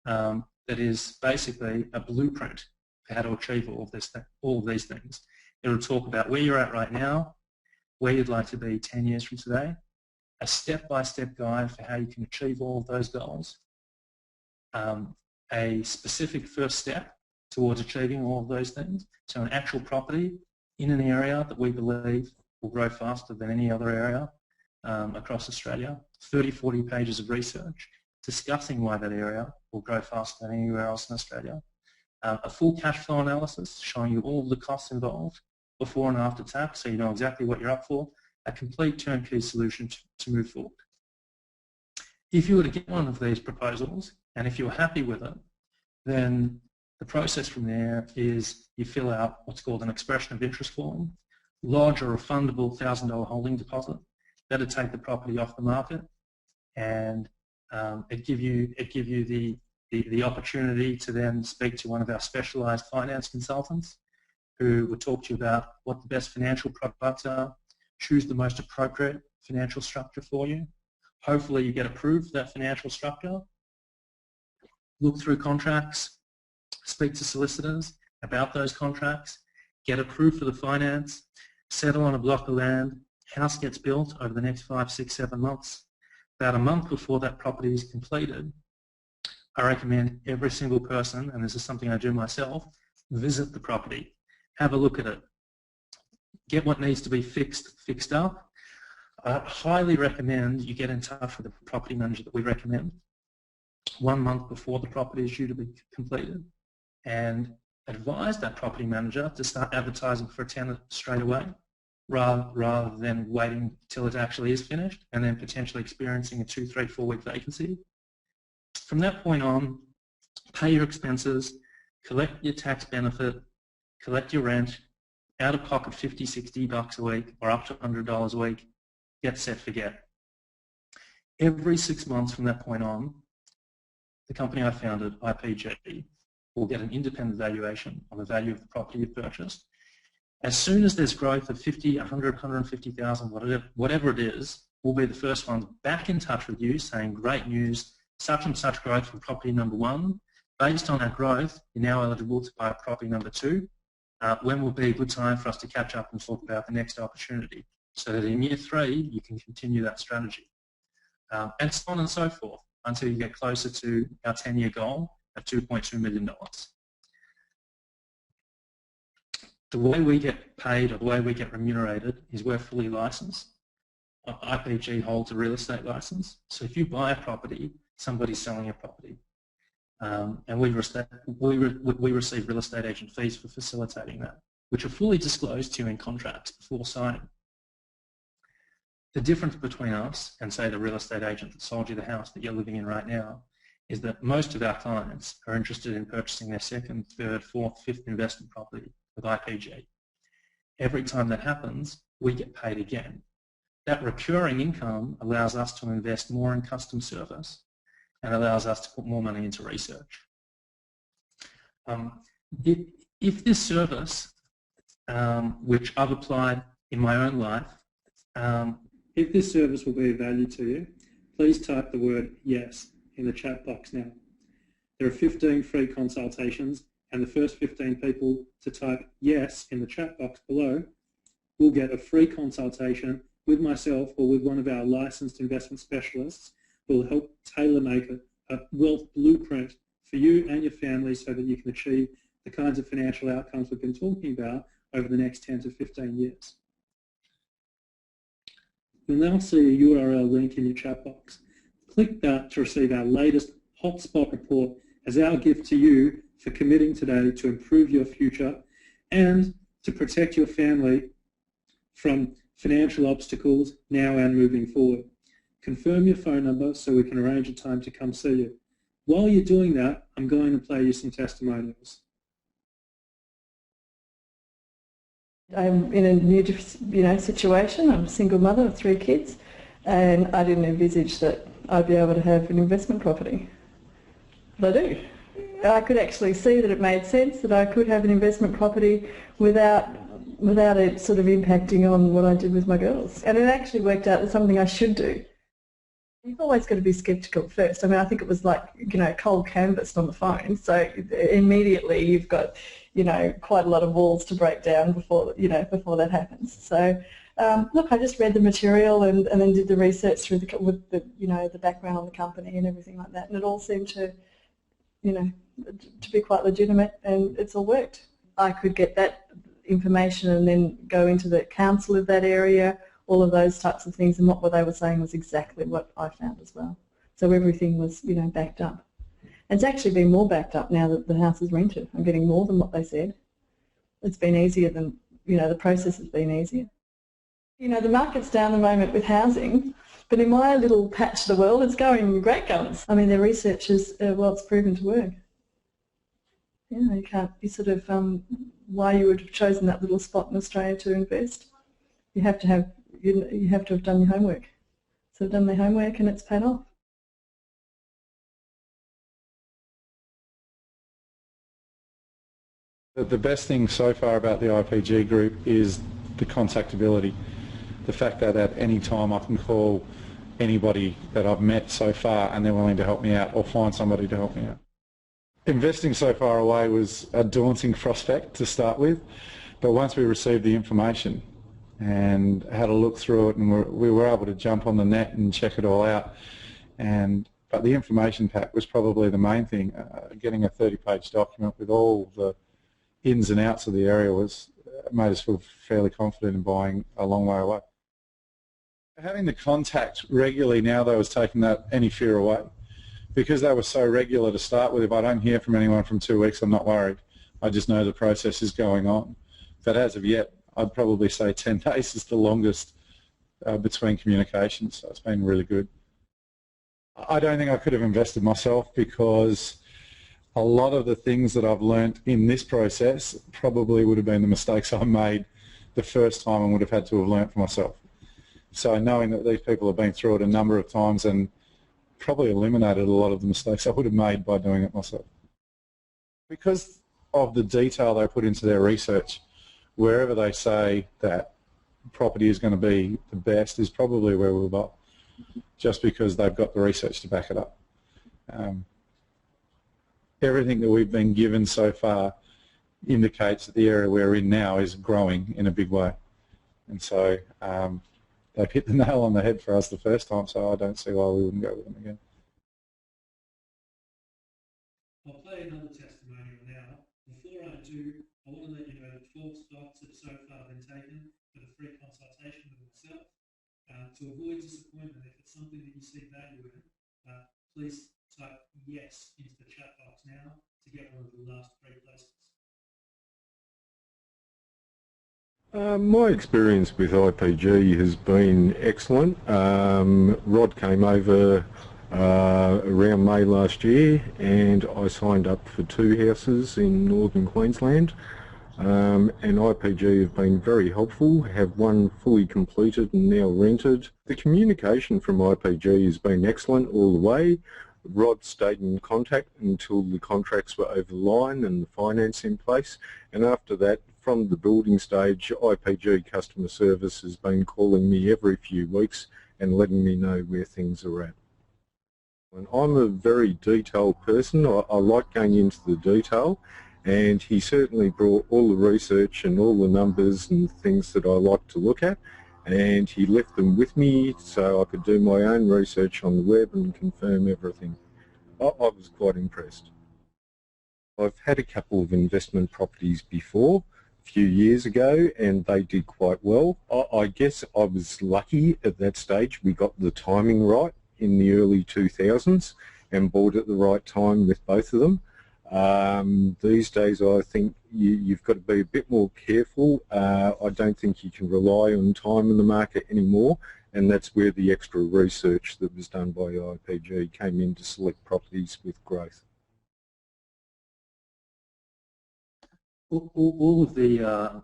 that is basically a blueprint for how to achieve all of these things. It will talk about where you're at right now, where you'd like to be 10 years from today, a step-by-step guide for how you can achieve all of those goals, a specific first step towards achieving all of those things, so an actual property in an area that we believe will grow faster than any other area across Australia, 30, 40 pages of research discussing why that area will grow faster than anywhere else in Australia, a full cash flow analysis showing you all the costs involved before and after tax so you know exactly what you're up for, a complete turnkey solution to move forward. If you were to get one of these proposals and if you're happy with it, then the process from there is you fill out what's called an expression of interest form, lodge a refundable $1,000 holding deposit. That'll take the property off the market, and it give you the opportunity to then speak to one of our specialised finance consultants who will talk to you about what the best financial products are, choose the most appropriate financial structure for you. Hopefully you get approved for that financial structure, look through contracts, speak to solicitors about those contracts, get approved for the finance, settle on a block of land, house gets built over the next 5, 6, 7 months. About a month before that property is completed, I recommend every single person, and this is something I do myself, visit the property, have a look at it, get what needs to be fixed up. I highly recommend you get in touch with the property manager that we recommend 1 month before the property is due to be completed, and advise that property manager to start advertising for a tenant straight away, rather than waiting till it actually is finished and then potentially experiencing a 2, 3, 4 week vacancy. From that point on, pay your expenses, collect your tax benefit, collect your rent, out of pocket 50, 60 bucks a week or up to $100 a week, get set, forget. Every 6 months from that point on, the company I founded, IPG, will get an independent valuation on the value of the property you purchased. As soon as there's growth of 50, 100, 150,000, whatever it is, we'll be the first ones back in touch with you saying, great news, such and such growth for property number 1. Based on that growth, you're now eligible to buy property number 2. When will be a good time for us to catch up and talk about the next opportunity, so that in year 3 you can continue that strategy, and so on and so forth until you get closer to our 10-year goal of $2.2 million. The way we get paid or the way we get remunerated is we're fully licensed. IPG holds a real estate license, so if you buy a property, somebody's selling a property. And we receive real estate agent fees for facilitating that, which are fully disclosed to you in contracts before signing. The difference between us and, say, the real estate agent that sold you the house that you're living in right now is that most of our clients are interested in purchasing their 2nd, 3rd, 4th, 5th investment property with IPG. Every time that happens, we get paid again. That recurring income allows us to invest more in custom service and allows us to put more money into research. If this service, which I've applied in my own life, if this service will be of value to you, please type the word yes in the chat box now. There are 15 free consultations, and the first 15 people to type yes in the chat box below will get a free consultation with myself or with one of our licensed investment specialists who will help tailor-make a wealth blueprint for you and your family so that you can achieve the kinds of financial outcomes we've been talking about over the next 10 to 15 years. You'll now see a URL link in your chat box. Click that to receive our latest hotspot report as our gift to you for committing today to improve your future and to protect your family from financial obstacles now and moving forward. Confirm your phone number so we can arrange a time to come see you. While you're doing that, I'm going to play you some testimonials. I'm in a new situation. I'm a single mother of 3 kids, and I didn't envisage that I'd be able to have an investment property. But I do. I could actually see that it made sense that I could have an investment property without it sort of impacting on what I did with my girls. And it actually worked out as something I should do. You've always got to be sceptical first. I mean, I think it was like, cold canvassed on the phone. So immediately you've got, quite a lot of walls to break down before that happens. So look, I just read the material and then did the research through with the background on the company and everything like that, and it all seemed to, to be quite legitimate, and it's all worked. I could get that information and then go into the council of that area, all of those types of things, and what they were saying was exactly what I found as well. So everything was, backed up. It's actually been more backed up now that the house is rented. I'm getting more than what they said. It's been easier than, the process has been easier. The market's down at the moment with housing, but in my little patch of the world, it's going great guns. I mean, the research is, it's proven to work. You can't, why you would have chosen that little spot in Australia to invest. You have to have done your homework. So I've done my homework and it's paid off. The best thing so far about the IPG group is the contactability. The fact that at any time I can call anybody that I've met so far and they're willing to help me out, or find somebody to help me out. Investing so far away was a daunting prospect to start with, but once we received the information and had a look through it, and we were able to jump on the net and check it all out, but the information pack was probably the main thing. Getting a 30-page document with all the ins and outs of the area made us feel fairly confident in buying a long way away. Having the contact regularly now, though, has taken any fear away. Because they were so regular to start with, if I don't hear from anyone from 2 weeks, I'm not worried. I just know the process is going on. But as of yet, I'd probably say 10 days is the longest between communications, so it's been really good. I don't think I could have invested myself because a lot of the things that I've learnt in this process probably would have been the mistakes I made the first time and would have had to have learnt for myself. So knowing that these people have been through it a number of times and probably eliminated a lot of the mistakes I would have made by doing it myself. Because of the detail they put into their research, wherever they say that property is going to be the best is probably where we'll buy, just because they've got the research to back it up. Everything that we've been given so far indicates that the area we're in now is growing in a big way. And so they've hit the nail on the head for us the first time, so I don't see why we wouldn't go with them again. I'll play another testimonial now. Before I do, I want to let you know that 12 spots have so far been taken for the free consultation with myself. To avoid disappointment, if it's something that you see value in, please type yes into the chat box now to get one of the last 3 places. My experience with IPG has been excellent. Rod came over around May last year and I signed up for 2 houses in northern Queensland, and IPG have been very helpful, have one fully completed and now rented. The communication from IPG has been excellent all the way. Rod stayed in contact until the contracts were over the line and the finance in place, and after that, from the building stage, IPG customer service has been calling me every few weeks and letting me know where things are at. And I'm a very detailed person. I like going into the detail, and he certainly brought all the research and all the numbers and things that I like to look at, and he left them with me so I could do my own research on the web and confirm everything. I was quite impressed. I've had a couple of investment properties before, a few years ago, and they did quite well. I guess I was lucky at that stage. We got the timing right in the early 2000s and bought at the right time with both of them. These days I think you've got to be a bit more careful. I don't think you can rely on time in the market anymore, and that's where the extra research that was done by IPG came in to select properties with growth. All of the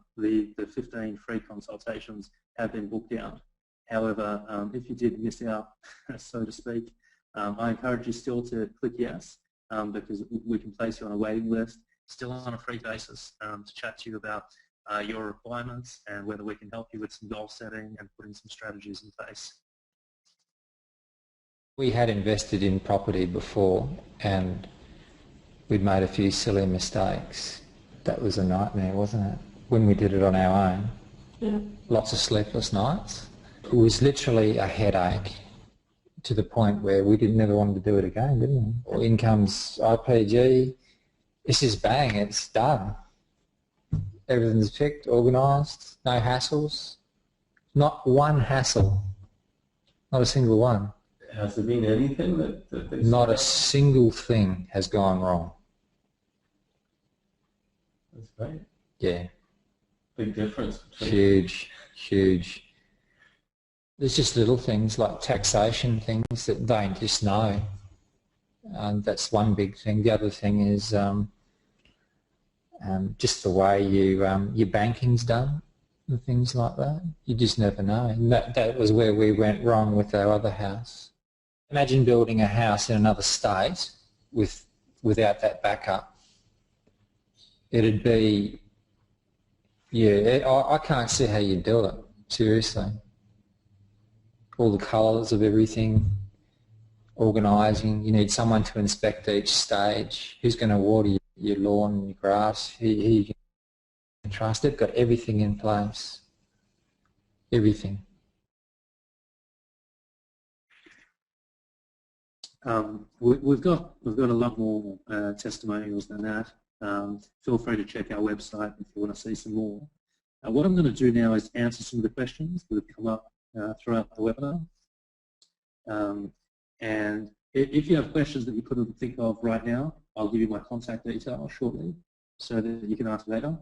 15 free consultations have been booked out. However, if you did miss out, so to speak, I encourage you still to click yes, because we can place you on a waiting list, still on a free basis, to chat to you about your requirements and whether we can help you with some goal setting and putting some strategies in place. We had invested in property before and we'd made a few silly mistakes. That was a nightmare, wasn't it? When we did it on our own. Yeah. Lots of sleepless nights. It was literally a headache to the point where we never wanted to do it again, didn't we? In comes IPG. This is bang, it's done. Everything's picked, organised, no hassles. Not one hassle. Not a single one. Has there been anything that they Not a single thing has gone wrong. That's great. Yeah. Big difference between Huge. There's just little things like taxation things that they just know. And that's one big thing. The other thing is just the way your banking's done and things like that. You just never know. And that was where we went wrong with our other house. Imagine building a house in another state without that backup. It'd be, yeah, I can't see how you do it, seriously. All the colours of everything, organising, you need someone to inspect each stage, who's going to water your lawn and your grass, who you can trust. They've got everything in place, everything. We've got a lot more testimonials than that. Feel free to check our website if you want to see some more. What I'm going to do now is answer some of the questions that have come up throughout the webinar. And if you have questions that you couldn't think of right now, I'll give you my contact details shortly so that you can ask later.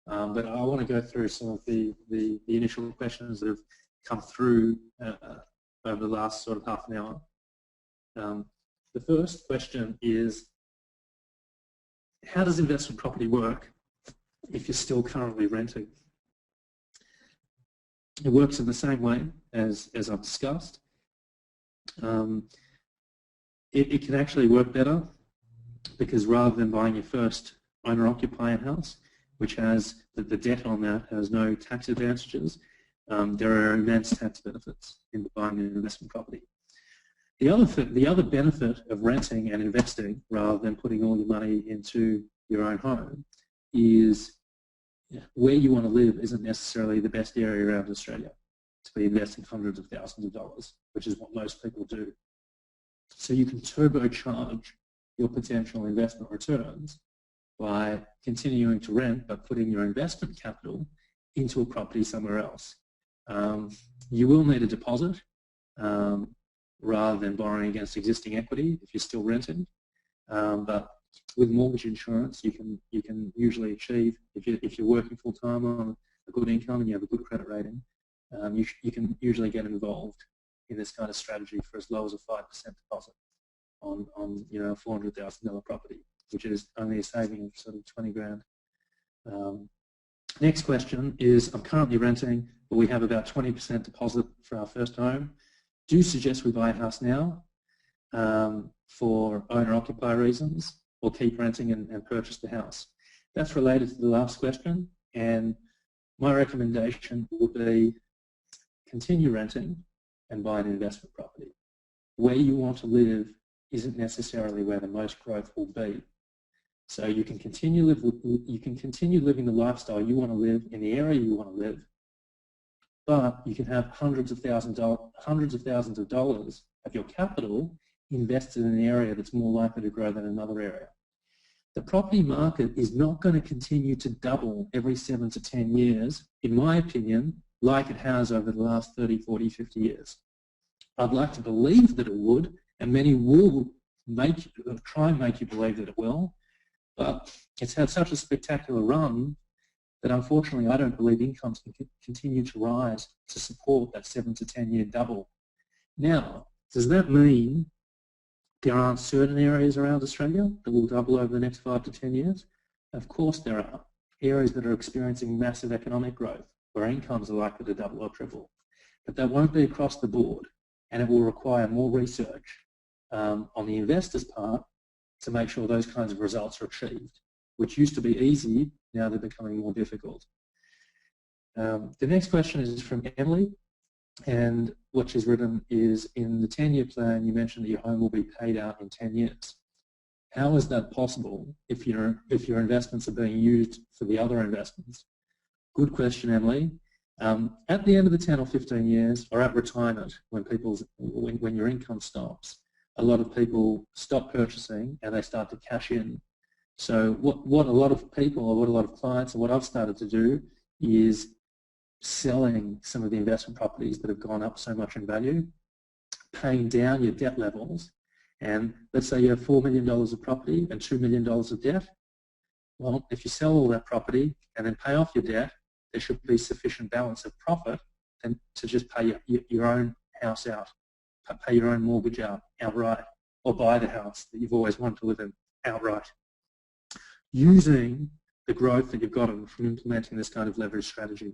But I want to go through some of the initial questions that have come through over the last sort of half an hour. The first question is, how does investment property work if you're still currently renting? It works in the same way as I've discussed. It can actually work better because rather than buying your first owner-occupier house, which has the debt on that has no tax advantages, there are immense tax benefits in buying an investment property. The other benefit of renting and investing rather than putting all your money into your own home is where you want to live isn't necessarily the best area around Australia to be investing hundreds of thousands of dollars, which is what most people do. So you can turbocharge your potential investment returns by continuing to rent but putting your investment capital into a property somewhere else. You will need a deposit rather than borrowing against existing equity if you're still renting, but with mortgage insurance you can usually achieve, if you're working full time on a good income and you have a good credit rating, you can usually get involved in this kind of strategy for as low as a 5% deposit on a $400,000 property, which is only a saving of sort of 20 grand. Next question is, I'm currently renting, but we have about 20% deposit for our first home. Do you suggest we buy a house now for owner-occupier reasons, or keep renting and purchase the house? That's related to the last question, and my recommendation would be continue renting and buy an investment property. Where you want to live isn't necessarily where the most growth will be. So you can continue living the lifestyle you want to live in the area you want to live, but you can have hundreds of thousands of dollars of your capital invested in an area that's more likely to grow than another area. The property market is not going to continue to double every 7 to 10 years, in my opinion, like it has over the last 30, 40, 50 years. I'd like to believe that it would, and many will try and make you believe that it will, but it's had such a spectacular run that unfortunately I don't believe incomes can continue to rise to support that 7 to 10 year double. Now, does that mean there aren't certain areas around Australia that will double over the next 5 to 10 years? Of course there are. Areas that are experiencing massive economic growth, where incomes are likely to double or triple. But that won't be across the board, and it will require more research on the investor's part to make sure those kinds of results are achieved, which used to be easy, now they're becoming more difficult. The next question is from Emily, and what she's written is, in the 10-year plan you mentioned that your home will be paid out in 10 years. How is that possible if your investments are being used for the other investments? Good question, Emily. At the end of the 10 or 15 years, or at retirement, when your income stops, a lot of people stop purchasing and they start to cash in. So what a lot of people, or what a lot of clients, and what I've started to do is selling some of the investment properties that have gone up so much in value, paying down your debt levels, and let's say you have $4 million of property and $2 million of debt. Well, if you sell all that property and then pay off your debt, there should be sufficient balance of profit and to just pay your own house out, pay your own mortgage out outright, or buy the house that you've always wanted to live in outright, using the growth that you've gotten from implementing this kind of leverage strategy.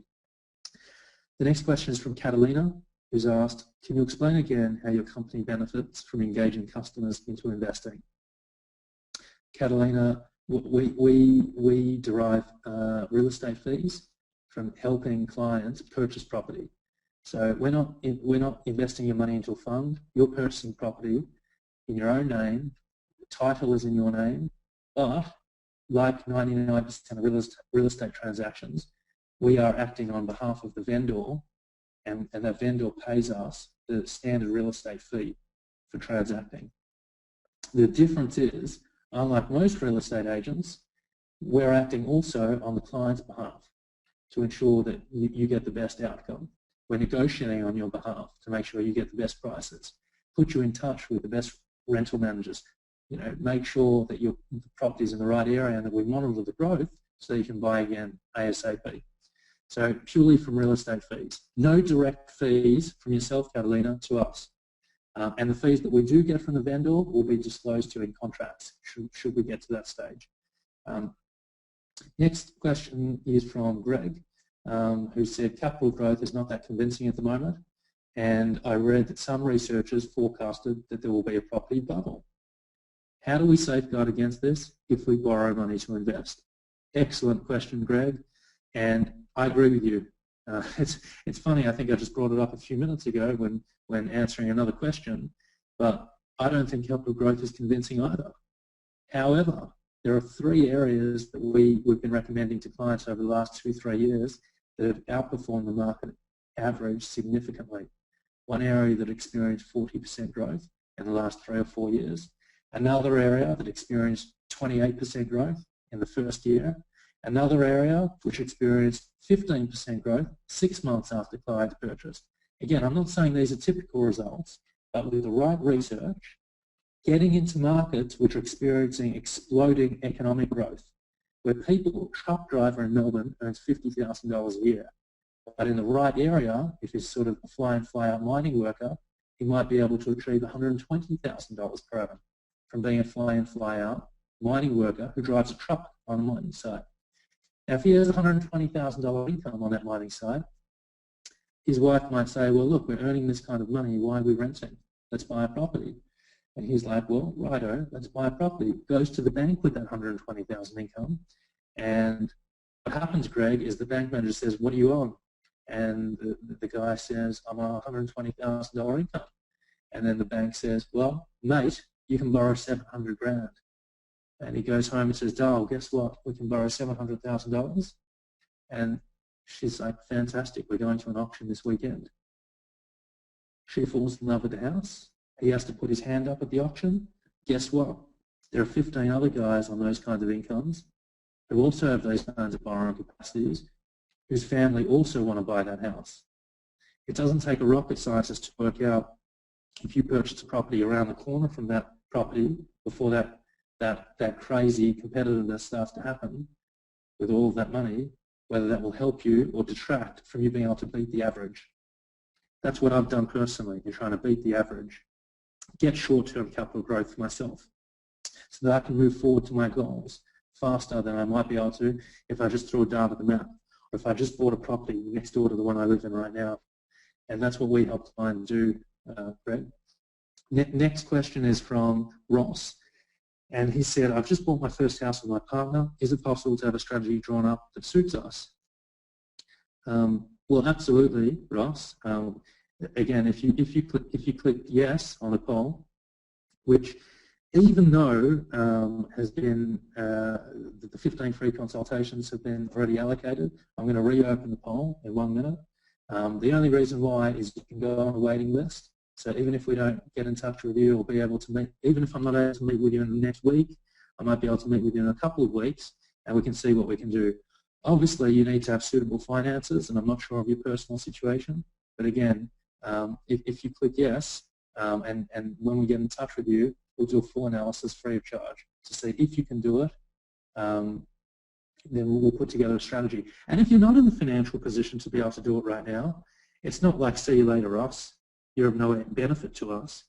The next question is from Catalina, who's asked, can you explain again how your company benefits from engaging customers into investing? Catalina, we derive real estate fees from helping clients purchase property. So we're not investing your money into a fund. You're purchasing property in your own name. The title is in your name, but like 99% of real estate transactions, we are acting on behalf of the vendor, and that vendor pays us the standard real estate fee for transacting. The difference is, unlike most real estate agents, we're acting also on the client's behalf to ensure that you get the best outcome. We're negotiating on your behalf to make sure you get the best prices, put you in touch with the best rental managers, make sure that your property is in the right area and that we monitor the growth so you can buy again ASAP. So purely from real estate fees. No direct fees from yourself, Catalina, to us. And the fees that we do get from the vendor will be disclosed to in contracts should we get to that stage. Next question is from Greg, who said capital growth is not that convincing at the moment, and I read that some researchers forecasted that there will be a property bubble. How do we safeguard against this if we borrow money to invest? Excellent question, Greg, and I agree with you. It's funny, I think I just brought it up a few minutes ago when answering another question, but I don't think capital growth is convincing either. However, there are 3 areas that we've been recommending to clients over the last 2-3 years that have outperformed the market average significantly. One area that experienced 40% growth in the last 3 or 4 years. Another area that experienced 28% growth in the first year. Another area which experienced 15% growth 6 months after clients purchased. Again, I'm not saying these are typical results, but with the right research, getting into markets which are experiencing exploding economic growth, where a truck driver in Melbourne earns $50,000 a year. But in the right area, if he's sort of a fly-in, fly-out mining worker, he might be able to achieve $120,000 per annum from being a fly-in, fly-out mining worker who drives a truck on a mining site. Now, if he has $120,000 income on that mining site, his wife might say, well, look, we're earning this kind of money, why are we renting? Let's buy a property. And he's like, well, righto, let's buy a property. Goes to the bank with that $120,000 income, and what happens, Greg, is the bank manager says, what are you on? And the guy says, I'm on $120,000 income. And then the bank says, well, mate, you can borrow $700,000. And he goes home and says, Darl, guess what? We can borrow $700,000. And she's like, fantastic, we're going to an auction this weekend. She falls in love with the house. He has to put his hand up at the auction. Guess what? There are 15 other guys on those kinds of incomes who also have those kinds of borrowing capacities, whose family also want to buy that house. It doesn't take a rocket scientist to work out if you purchase a property around the corner from that property before that crazy competitiveness starts to happen with all of that money, whether that will help you or detract from you being able to beat the average. That's what I've done personally in trying to beat the average, get short-term capital growth for myself so that I can move forward to my goals faster than I might be able to if I just threw a dart at the map, or if I just bought a property next door to the one I live in right now. And that's what we help clients do, Greg. Next question is from Ross. And he said, I've just bought my first house with my partner. Is it possible to have a strategy drawn up that suits us? Well, absolutely, Ross. Again, if you click yes on the poll, which even though has been the 15 free consultations have been already allocated, I'm going to reopen the poll in 1 minute. The only reason why is you can go on a waiting list. So even if we don't get in touch with you or be able to meet, even if I'm not able to meet with you in the next week, I might be able to meet with you in a couple of weeks and we can see what we can do. Obviously, you need to have suitable finances, and I'm not sure of your personal situation. But again, if you click yes, and when we get in touch with you, we'll do a full analysis free of charge to see if you can do it. Then we'll put together a strategy. And if you're not in the financial position to be able to do it right now, it's not like see you later, Ross. You're of no benefit to us.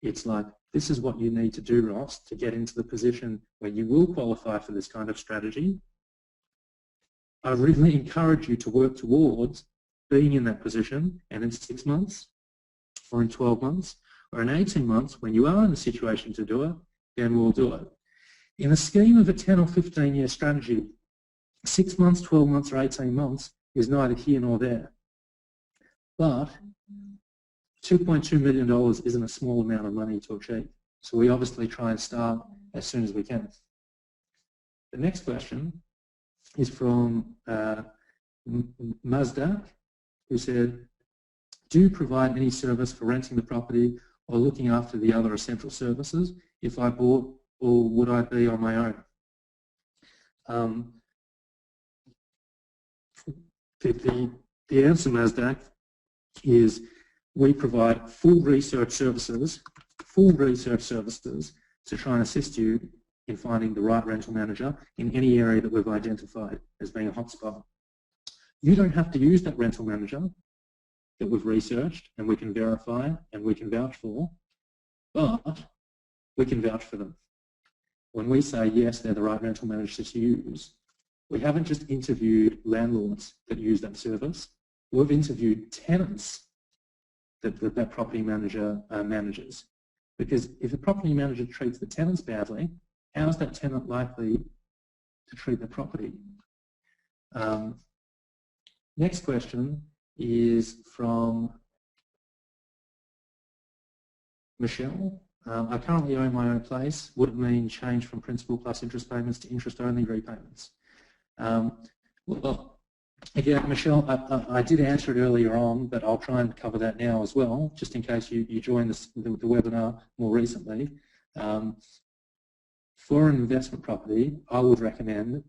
It's like, this is what you need to do, Ross, to get into the position where you will qualify for this kind of strategy. I really encourage you to work towards being in that position, and in 6 months, or in 12 months, or in 18 months, when you are in the situation to do it, then we'll do it. In a scheme of a 10 or 15-year strategy, 6 months, 12 months, or 18 months is neither here nor there. But $2.2 million isn't a small amount of money to achieve. So we obviously try and start as soon as we can. The next question is from Mazdak, who said, do you provide any service for renting the property or looking after the other essential services if I bought, or would I be on my own? The answer, Mazdak, is we provide full research services to try and assist you in finding the right rental manager in any area that we've identified as being a hotspot. You don't have to use that rental manager that we've researched and we can verify and we can vouch for, but we can vouch for them. when we say yes, they're the right rental managers to use, we haven't just interviewed landlords that use that service. We've interviewed tenants that property manager manages. Because if the property manager treats the tenants badly, how is that tenant likely to treat the property? Next question is from Michelle. I currently own my own place. Would it mean change from principal plus interest payments to interest-only repayments? Well, again, Michelle, I did answer it earlier on, but I'll try and cover that now as well, just in case you joined the webinar more recently. For an investment property, I would recommend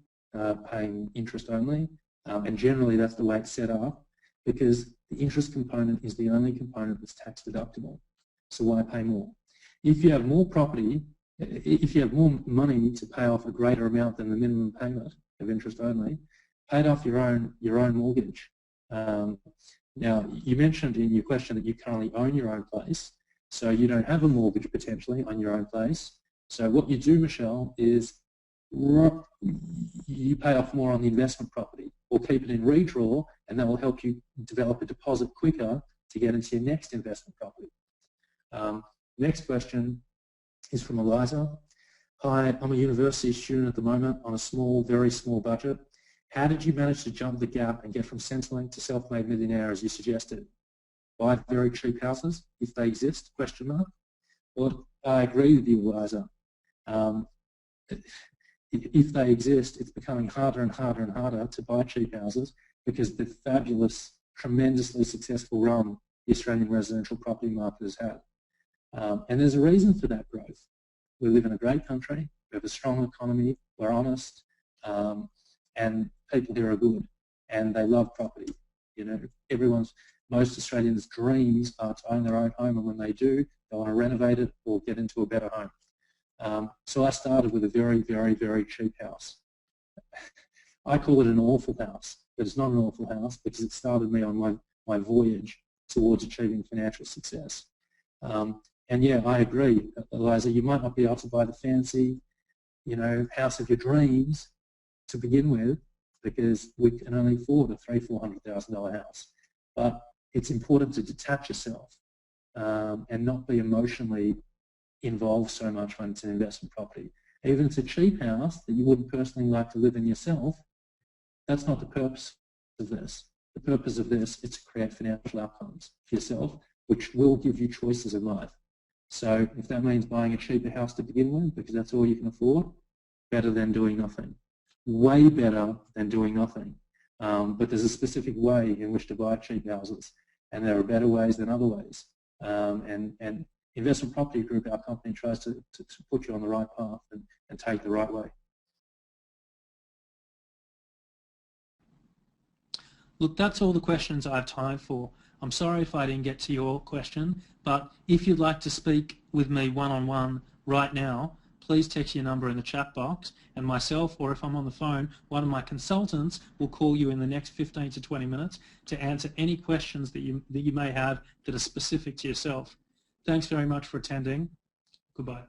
paying interest only, and generally that's the way it's set up, because the interest component is the only component that's tax deductible. So why pay more? If you have more property, if you have more money to pay off a greater amount than the minimum payment of interest only, pay it off your own mortgage. Now, you mentioned in your question that you currently own your own place, so you don't have a mortgage potentially on your own place. So what you do, Michelle, is you pay off more on the investment property, or keep it in redraw, and that will help you develop a deposit quicker to get into your next investment property. Next question is from Eliza. Hi, I'm a university student at the moment on a small, very small budget. How did you manage to jump the gap and get from Centrelink to self-made millionaire as you suggested? Buy very cheap houses, if they exist, question mark. Well, I agree with you, Eliza. If they exist, it's becoming harder and harder and harder to buy cheap houses because the fabulous, tremendously successful run the Australian residential property market has had. And there's a reason for that growth. We live in a great country, we have a strong economy, we're honest, and people here are good, and they love property. You know, most Australians' dreams are to own their own home, and when they do, they want to renovate it or get into a better home. So I started with a very, very, very cheap house. I call it an awful house, but it's not an awful house because it started me on my voyage towards achieving financial success. And yeah, I agree, Eliza, you might not be able to buy the fancy, house of your dreams to begin with, because we can only afford a $300,000–400,000 house. But it's important to detach yourself and not be emotionally involved so much when it's an investment property. Even if it's a cheap house that you wouldn't personally like to live in yourself, that's not the purpose of this. The purpose of this is to create financial outcomes for yourself, which will give you choices in life. So if that means buying a cheaper house to begin with, because that's all you can afford, better than doing nothing. Way better than doing nothing. But there's a specific way in which to buy cheap houses, and there are better ways than other ways. And Investment Property Group, our company, tries to put you on the right path and take the right way. Look, that's all the questions I have time for. I'm sorry if I didn't get to your question, but if you'd like to speak with me one-on-one right now, please text your number in the chat box, and myself, or if I'm on the phone, one of my consultants will call you in the next 15 to 20 minutes to answer any questions that you may have that are specific to yourself. Thanks very much for attending. Goodbye.